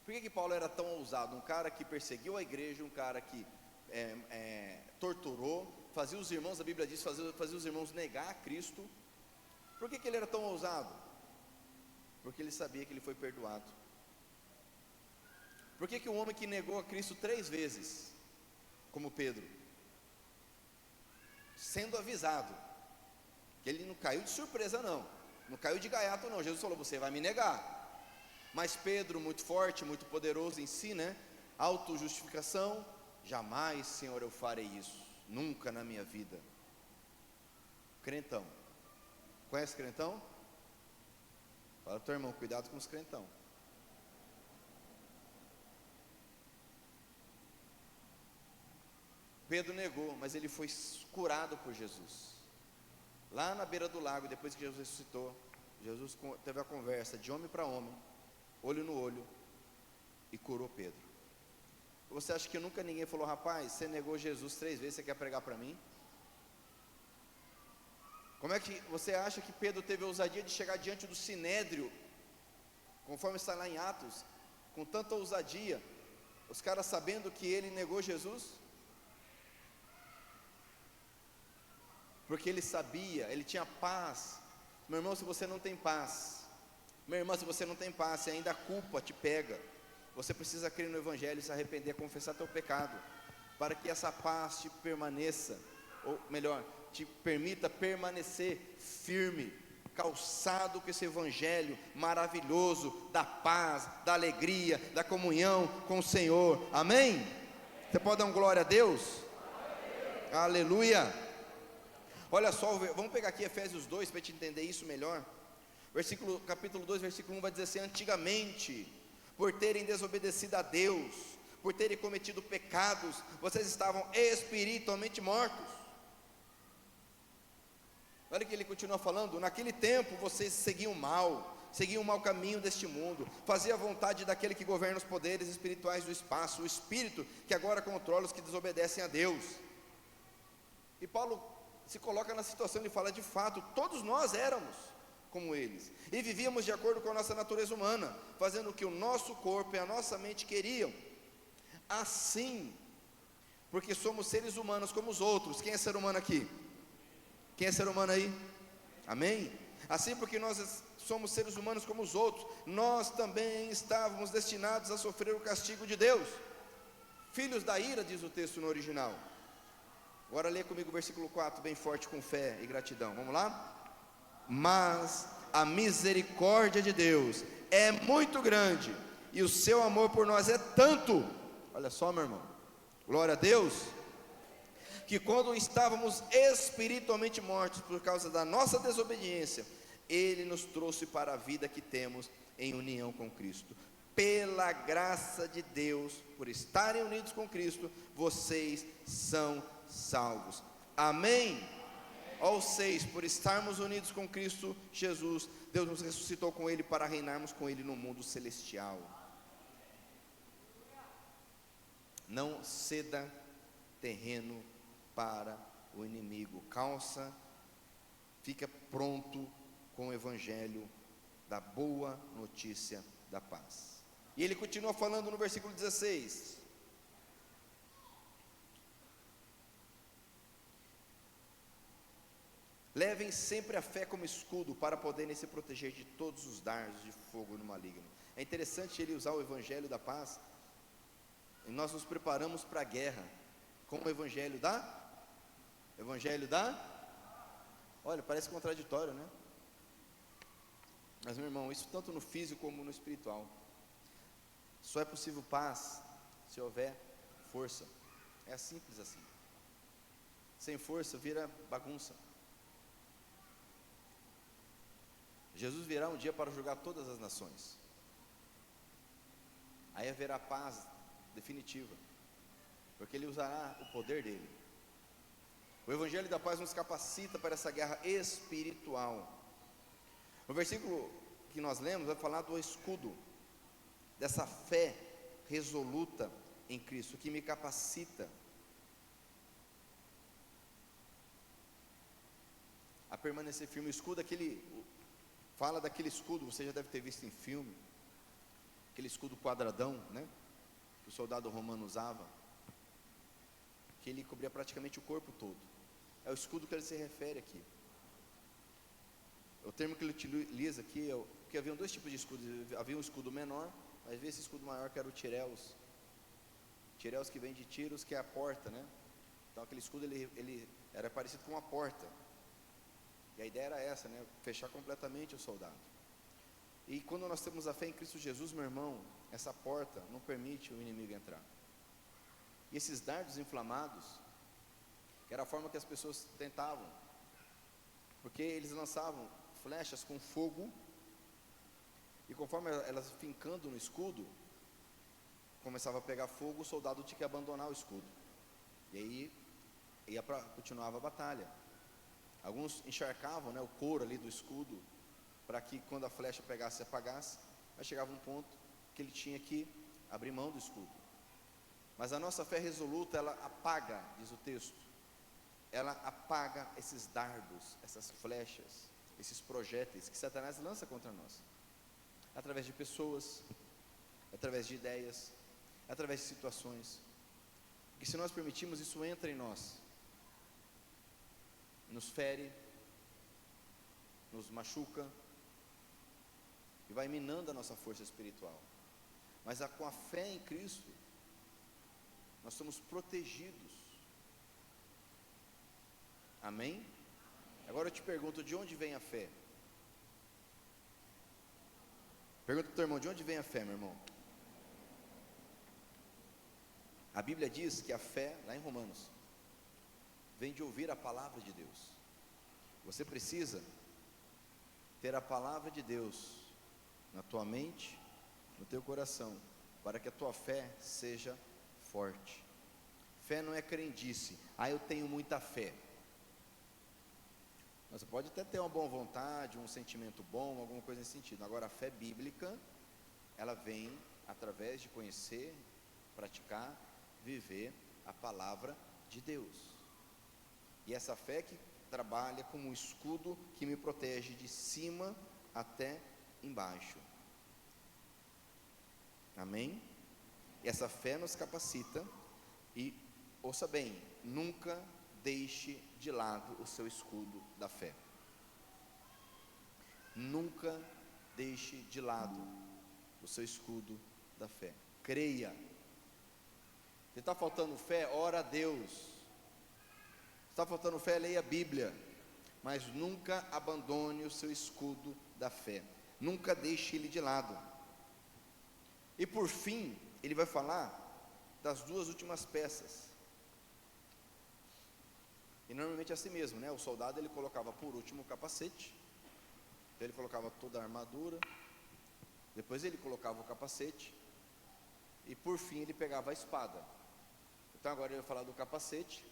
Por que Paulo era tão ousado? Um cara que perseguiu a igreja, um cara que torturou, fazia os irmãos, a Bíblia diz, fazia os irmãos negar a Cristo. Por que ele era tão ousado? Porque ele sabia que ele foi perdoado. Por que um homem que negou a Cristo 3 vezes, como Pedro, sendo avisado, que ele não caiu de surpresa não caiu de gaiato não, Jesus falou, você vai me negar, mas Pedro, muito forte, muito poderoso em si, autojustificação, jamais, Senhor, eu farei isso, nunca na minha vida. Crentão, conhece crentão? Fala teu irmão, cuidado com os crentão. Pedro negou, mas ele foi curado por Jesus. Lá na beira do lago, depois que Jesus ressuscitou, Jesus teve a conversa de homem para homem, olho no olho, e curou Pedro. Você acha que nunca ninguém falou, rapaz, você negou Jesus 3 vezes, você quer pregar para mim? Como é que você acha que Pedro teve a ousadia de chegar diante do Sinédrio, conforme está lá em Atos, com tanta ousadia, os caras sabendo que ele negou Jesus? Porque ele sabia, ele tinha paz. Meu irmão, se você não tem paz, minha irmã, se você não tem paz, se ainda a culpa te pega, você precisa crer no evangelho, se arrepender, confessar teu pecado, para que essa paz te permaneça, ou melhor, te permita permanecer firme, calçado com esse evangelho maravilhoso, da paz, da alegria, da comunhão com o Senhor, amém? Você pode dar um glória a Deus? Aleluia! Olha só, vamos pegar aqui Efésios 2, para a gente entender isso melhor, capítulo 2, versículo 1 vai dizer assim, antigamente, por terem desobedecido a Deus, por terem cometido pecados, vocês estavam espiritualmente mortos. Olha que ele continua falando, naquele tempo vocês seguiam o mau caminho deste mundo, faziam a vontade daquele que governa os poderes espirituais do espaço, o Espírito que agora controla os que desobedecem a Deus. E Paulo se coloca na situação, ele fala, de fato, todos nós éramos como eles, e vivíamos de acordo com a nossa natureza humana, fazendo o que o nosso corpo e a nossa mente queriam, assim, porque somos seres humanos como os outros. Quem é ser humano aqui? Quem é ser humano aí? Amém? Assim, porque nós somos seres humanos como os outros, nós também estávamos destinados a sofrer o castigo de Deus, filhos da ira, diz o texto no original. Agora lê comigo o versículo 4, bem forte, com fé e gratidão, vamos lá? Mas a misericórdia de Deus é muito grande, e o seu amor por nós é tanto, Olha só, meu irmão, glória a Deus, que quando estávamos espiritualmente mortos por causa da nossa desobediência, Ele nos trouxe para a vida que temos em união com Cristo. Pela graça de Deus, por estarem unidos com Cristo, vocês são salvos. Amém? Ó 6, por estarmos unidos com Cristo Jesus, Deus nos ressuscitou com Ele para reinarmos com Ele no mundo celestial. Não ceda terreno para o inimigo. Fica pronto com o evangelho da boa notícia da paz. E ele continua falando no versículo 16: levem sempre a fé como escudo, para poderem se proteger de todos os dardos de fogo no maligno. É interessante ele usar o evangelho da paz, e nós nos preparamos para a guerra com o evangelho da... Olha, parece contraditório, né? Mas, meu irmão, isso tanto no físico como no espiritual. Só é possível paz se houver força. É simples assim. Sem força vira bagunça. Jesus virá um dia para julgar todas as nações. Aí haverá paz definitiva, porque Ele usará o poder dEle. O Evangelho da Paz nos capacita para essa guerra espiritual. O versículo que nós lemos vai falar do escudo, dessa fé resoluta em Cristo, que me capacita a permanecer firme. O escudo, fala daquele escudo, você já deve ter visto em filme, aquele escudo quadradão, né, que o soldado romano usava, que ele cobria praticamente o corpo todo. É o escudo que ele se refere aqui. O termo que ele utiliza aqui é porque havia dois tipos de escudos. Havia um escudo menor, mas havia esse escudo maior que era o tireus. Tireus que vem de tiros, que é a porta, né? Então aquele escudo ele era parecido com uma porta. E a ideia era essa, né? Fechar completamente o soldado. E quando nós temos a fé em Cristo Jesus, meu irmão, essa porta não permite o inimigo entrar. E esses dardos inflamados, que era a forma que as pessoas tentavam, porque eles lançavam flechas com fogo, e conforme elas fincando no escudo, começava a pegar fogo, o soldado tinha que abandonar o escudo, e aí continuava a batalha. Alguns encharcavam, né, o couro ali do escudo, para que quando a flecha pegasse e apagasse, mas chegava um ponto que ele tinha que abrir mão do escudo. Mas a nossa fé resoluta, ela apaga, diz o texto, ela apaga esses dardos, essas flechas, esses projéteis que Satanás lança contra nós, através de pessoas, através de ideias, através de situações, que se nós permitirmos, isso entra em nós, nos fere, nos machuca, e vai minando a nossa força espiritual. Mas com a fé em Cristo, nós somos protegidos. Amém? Agora eu te pergunto, de onde vem a fé? Pergunta para o teu irmão, de onde vem a fé, meu irmão? A Bíblia diz que a fé, lá em Romanos, vem de ouvir a palavra de Deus. Você precisa ter a palavra de Deus na tua mente, no teu coração, para que a tua fé seja forte. Fé não é crendice. Eu tenho muita fé. Você pode até ter uma boa vontade, um sentimento bom, alguma coisa nesse sentido. Agora, a fé bíblica, ela vem através de conhecer, praticar, viver a palavra de Deus. E essa fé que trabalha como um escudo que me protege de cima até embaixo. Amém? E essa fé nos capacita. E ouça bem, nunca deixe de lado o seu escudo da fé. Nunca deixe de lado o seu escudo da fé. Creia. Se está faltando fé, ora a Deus. Se está faltando fé, leia a Bíblia. Mas nunca abandone o seu escudo da fé. Nunca deixe ele de lado. E por fim, ele vai falar das duas últimas peças. E normalmente é assim mesmo, né? O soldado ele colocava por último o capacete, então ele colocava toda a armadura, depois ele colocava o capacete, e por fim ele pegava a espada. Então agora ele vai falar do capacete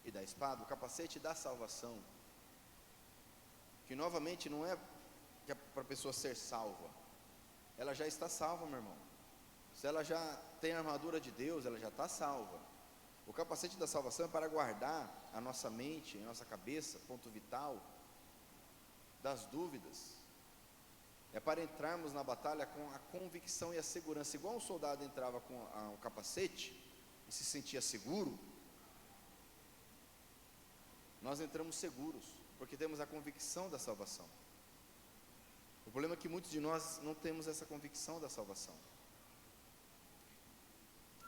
e da espada. O capacete da salvação, que novamente não é para a pessoa ser salva, ela já está salva, meu irmão. Se ela já tem a armadura de Deus, ela já está salva. O capacete da salvação é para guardar a nossa mente, a nossa cabeça, ponto vital, das dúvidas. É para entrarmos na batalha com a convicção e a segurança. Igual um soldado entrava com o capacete e se sentia seguro, nós entramos seguros, porque temos a convicção da salvação. O problema é que muitos de nós não temos essa convicção da salvação.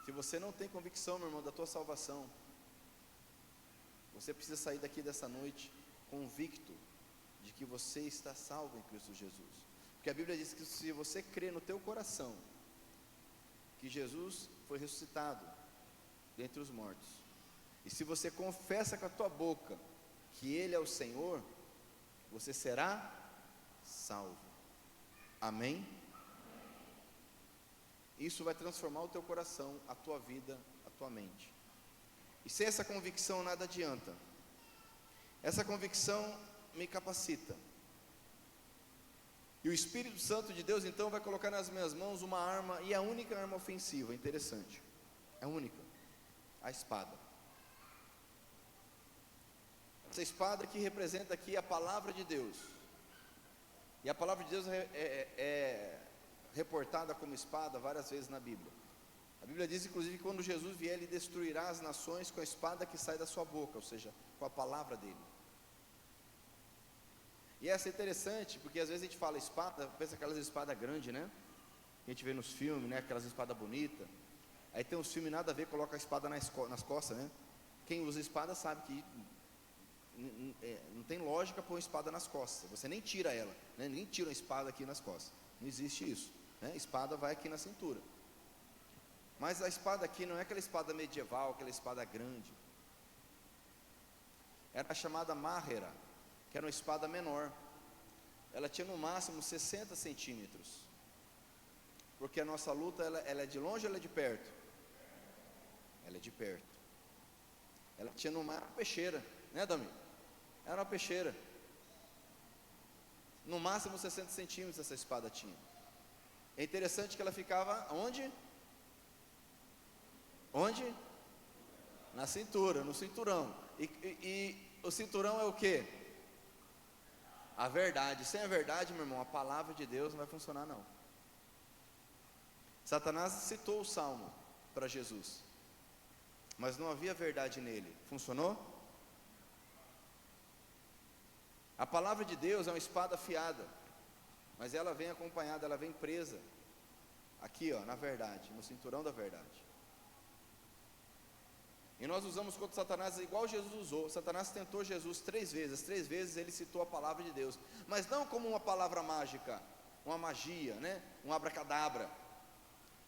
Se você não tem convicção, meu irmão, da tua salvação, você precisa sair daqui dessa noite convicto de que você está salvo em Cristo Jesus. Porque a Bíblia diz que se você crê no teu coração que Jesus foi ressuscitado dentre os mortos, e se você confessa com a tua boca que Ele é o Senhor, você será salvo. Amém? Isso vai transformar o teu coração, a tua vida, a tua mente. E sem essa convicção nada adianta. Essa convicção me capacita. E o Espírito Santo de Deus então vai colocar nas minhas mãos uma arma, e a única arma ofensiva, interessante, a única, a espada. Essa espada que representa aqui a palavra de Deus. E a palavra de Deus é reportada como espada várias vezes na Bíblia. A Bíblia diz inclusive que quando Jesus vier, Ele destruirá as nações com a espada que sai da sua boca, ou seja, com a palavra dEle. E essa é interessante, porque às vezes a gente fala espada, pensa aquelas espadas grandes, né? Que a gente vê nos filmes, né? Aquelas espadas bonitas. Aí tem uns filmes nada a ver, coloca a espada nas costas, né? Quem usa espada sabe que não tem lógica pôr uma espada nas costas. Você nem tira ela, né? Nem tira uma espada aqui nas costas. Não existe isso, né? Espada vai aqui na cintura. Mas a espada aqui não é aquela espada medieval, aquela espada grande. Era a chamada Máhera, que era uma espada menor. Ela tinha no máximo 60 centímetros. Porque a nossa luta, ela é de longe ou ela é de perto? Ela é de perto. Ela tinha no máximo uma peixeira, né, Dami? Era uma peixeira. No máximo 60 centímetros essa espada tinha. É interessante que ela ficava onde? Onde? Na cintura, no cinturão. E o cinturão é o quê? A verdade. Sem a verdade, meu irmão, a palavra de Deus não vai funcionar não. Satanás citou o Salmo para Jesus, mas não havia verdade nele. Funcionou? A palavra de Deus é uma espada afiada, mas ela vem acompanhada, ela vem presa aqui, ó, na verdade, no cinturão da verdade. E nós usamos contra Satanás igual Jesus usou. Satanás tentou Jesus 3 vezes. As 3 vezes ele citou a palavra de Deus, mas não como uma palavra mágica, uma magia, né? Um abracadabra.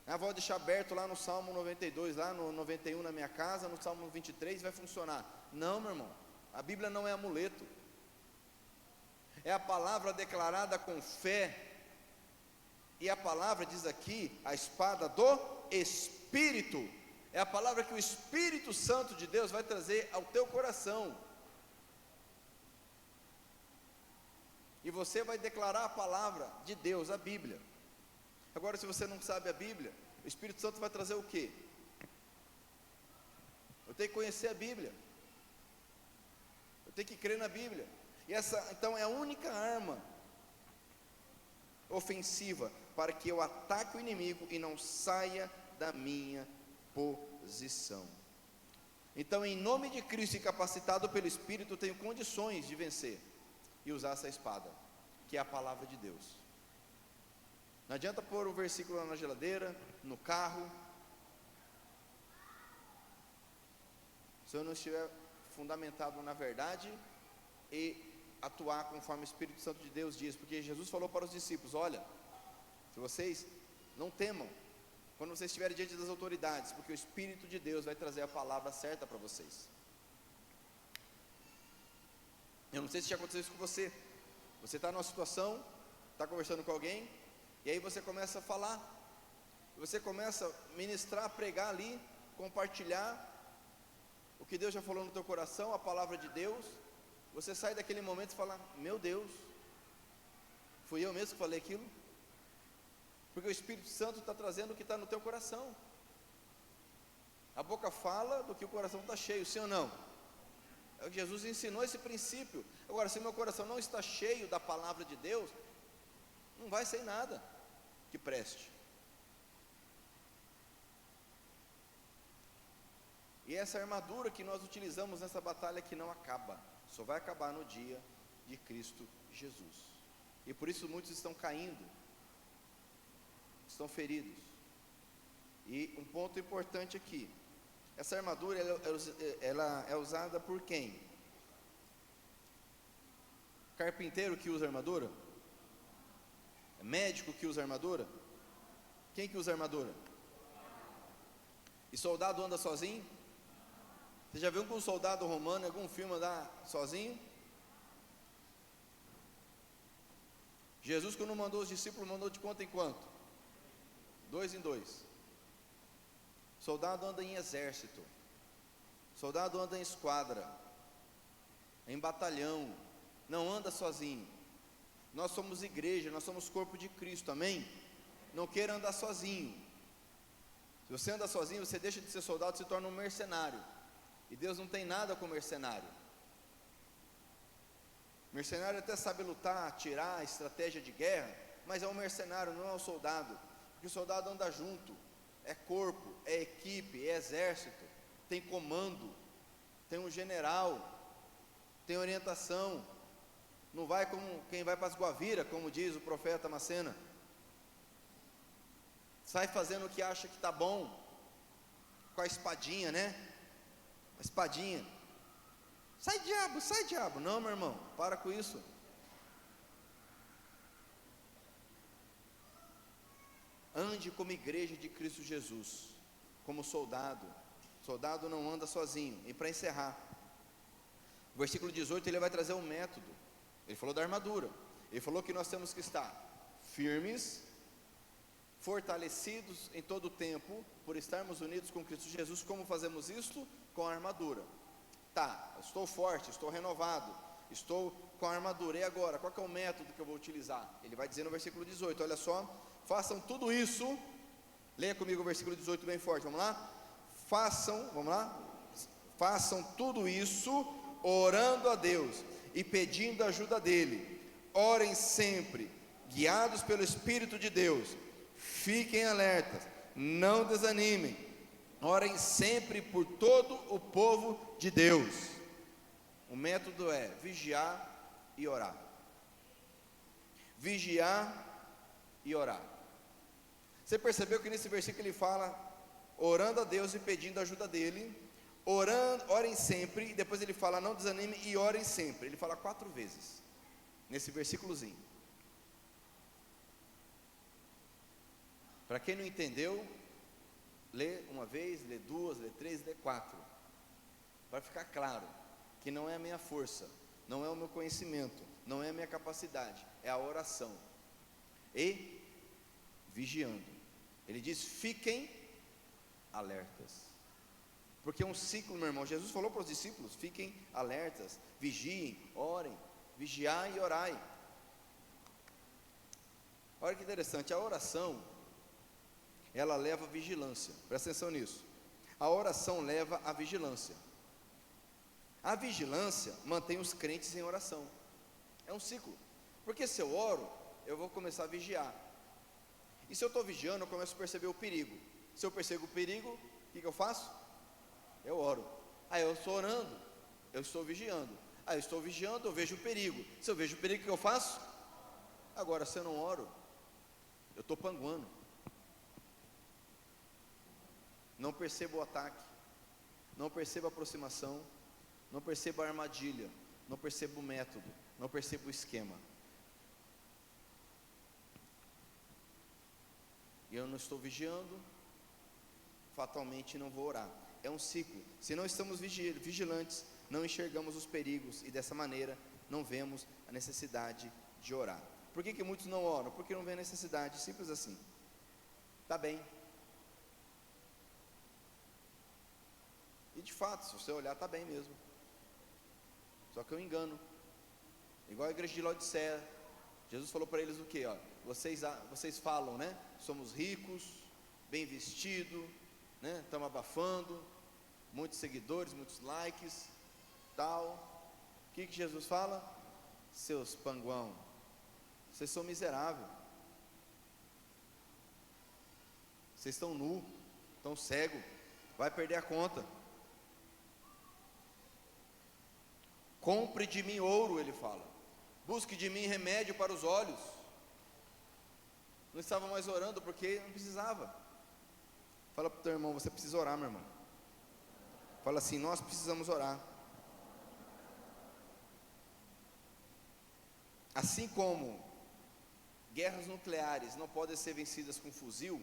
Eu vou deixar aberto lá no Salmo 92, lá no 91 na minha casa, no Salmo 23 vai funcionar. Não, meu irmão, a Bíblia não é amuleto. É a palavra declarada com fé. E a palavra diz aqui, a espada do Espírito. É a palavra que o Espírito Santo de Deus vai trazer ao teu coração. E você vai declarar a palavra de Deus, a Bíblia. Agora, se você não sabe a Bíblia, o Espírito Santo vai trazer o quê? Eu tenho que conhecer a Bíblia. Eu tenho que crer na Bíblia. E essa, então, é a única arma ofensiva para que eu ataque o inimigo e não saia da minha posição. Então, em nome de Cristo e capacitado pelo Espírito, eu tenho condições de vencer e usar essa espada, que é a palavra de Deus. Não adianta pôr um versículo lá na geladeira, no carro, se eu não estiver fundamentado na verdade e atuar conforme o Espírito Santo de Deus diz. Porque Jesus falou para os discípulos: olha, se vocês não temam, quando vocês estiverem diante das autoridades, porque o Espírito de Deus vai trazer a palavra certa para vocês. Eu não sei se já aconteceu isso com você. Você está numa situação, está conversando com alguém, e aí você começa a falar, você começa a ministrar, pregar ali, compartilhar o que Deus já falou no teu coração, a palavra de Deus. Você sai daquele momento e fala: meu Deus, fui eu mesmo que falei aquilo? Porque o Espírito Santo está trazendo o que está no teu coração. A boca fala do que o coração está cheio, sim ou não? É o que Jesus ensinou, esse princípio. Agora, se meu coração não está cheio da palavra de Deus, não vai ser nada que preste. E essa armadura que nós utilizamos nessa batalha que não acaba, só vai acabar no dia de Cristo Jesus. E por isso muitos estão caindo, estão feridos. E um ponto importante aqui: essa armadura, ela é usada por quem? Carpinteiro que usa armadura? É médico que usa armadura? Quem que usa armadura? E soldado anda sozinho? Você já viu que um soldado romano em algum filme andar sozinho? Jesus, quando mandou os discípulos, mandou de quanto em quanto? 2 em 2. Soldado anda em exército, soldado anda em esquadra, em batalhão, não anda sozinho. Nós somos igreja, nós somos corpo de Cristo, amém? Não queira andar sozinho. Se você anda sozinho, você deixa de ser soldado e se torna um mercenário. E Deus não tem nada com mercenário. Mercenário até sabe lutar, atirar, estratégia de guerra, mas é um mercenário, não é um soldado. Porque o soldado anda junto, é corpo, é equipe, é exército, tem comando, tem um general, tem orientação. Não vai como quem vai para as Guaviras, como diz o profeta Macena. Sai fazendo o que acha que está bom, com a espadinha, né? A espadinha. Sai diabo, sai diabo. Não, meu irmão, para com isso. Ande como igreja de Cristo Jesus, como soldado. Soldado não anda sozinho. E para encerrar, o versículo 18, ele vai trazer um método. Ele falou da armadura. Ele falou que nós temos que estar firmes, fortalecidos em todo o tempo, por estarmos unidos com Cristo Jesus. Como fazemos isso? Com a armadura. Tá, estou forte, estou renovado, estou com a armadura. E agora, qual que é o método que eu vou utilizar? Ele vai dizer no versículo 18, olha só: façam tudo isso. Leia comigo o versículo 18 bem forte, vamos lá? Vamos lá? Façam tudo isso orando a Deus e pedindo a ajuda dele. Orem sempre, guiados pelo Espírito de Deus. Fiquem alertas, não desanimem. Orem sempre por todo o povo de Deus. O método é vigiar e orar. Vigiar e orar. Você percebeu que nesse versículo ele fala orando a Deus e pedindo a ajuda dele. Orem sempre. E depois ele fala não desanime e orem sempre. Ele fala 4 vezes nesse versículozinho. Para quem não entendeu, lê uma vez, lê 2, lê 3, lê 4, para ficar claro que não é a minha força, não é o meu conhecimento, não é a minha capacidade, é a oração. E vigiando. Ele diz: fiquem alertas. Porque é um ciclo, meu irmão. Jesus falou para os discípulos: fiquem alertas, vigiem, orem, vigiai e orai. Olha que interessante, a oração, ela leva a vigilância. Presta atenção nisso. A oração leva a vigilância. A vigilância mantém os crentes em oração. É um ciclo. Porque se eu oro, eu vou começar a vigiar. E se eu estou vigiando, eu começo a perceber o perigo. Se eu percebo o perigo, o que eu faço? Eu oro. Aí eu estou orando, eu estou vigiando. Aí eu estou vigiando, eu vejo o perigo. Se eu vejo o perigo, o que eu faço? Agora, se eu não oro, eu estou panguando. Não percebo o ataque, não percebo a aproximação, não percebo a armadilha, não percebo o método, não percebo o esquema. E eu não estou vigiando, fatalmente não vou orar. É um ciclo. Se não estamos vigilantes, não enxergamos os perigos e dessa maneira não vemos a necessidade de orar. Por que muitos não oram? Porque não vê a necessidade, simples assim. Está bem. E de fato, se você olhar, está bem mesmo. Só que eu engano. Igual a igreja de Laodiceia, Jesus falou para eles o quê? Vocês falam, né? Somos ricos, bem vestidos, né? Estamos abafando, muitos seguidores, muitos likes, tal. O que Jesus fala? Seus panguão, vocês são miseráveis. Vocês estão nus, estão cegos, vai perder a conta. Compre de mim ouro, ele fala. Busque de mim remédio para os olhos. Não estava mais orando porque não precisava. Fala para o teu irmão, você precisa orar, meu irmão. Fala assim, nós precisamos orar. Assim como guerras nucleares não podem ser vencidas com fuzil,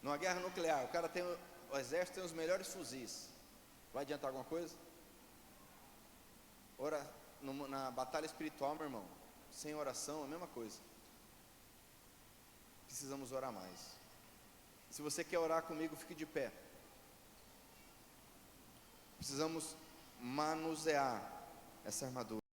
numa guerra nuclear, o exército tem os melhores fuzis. Vai adiantar alguma coisa? Na batalha espiritual, meu irmão, sem oração é a mesma coisa. Precisamos orar mais. Se você quer orar comigo, fique de pé. Precisamos manusear essa armadura.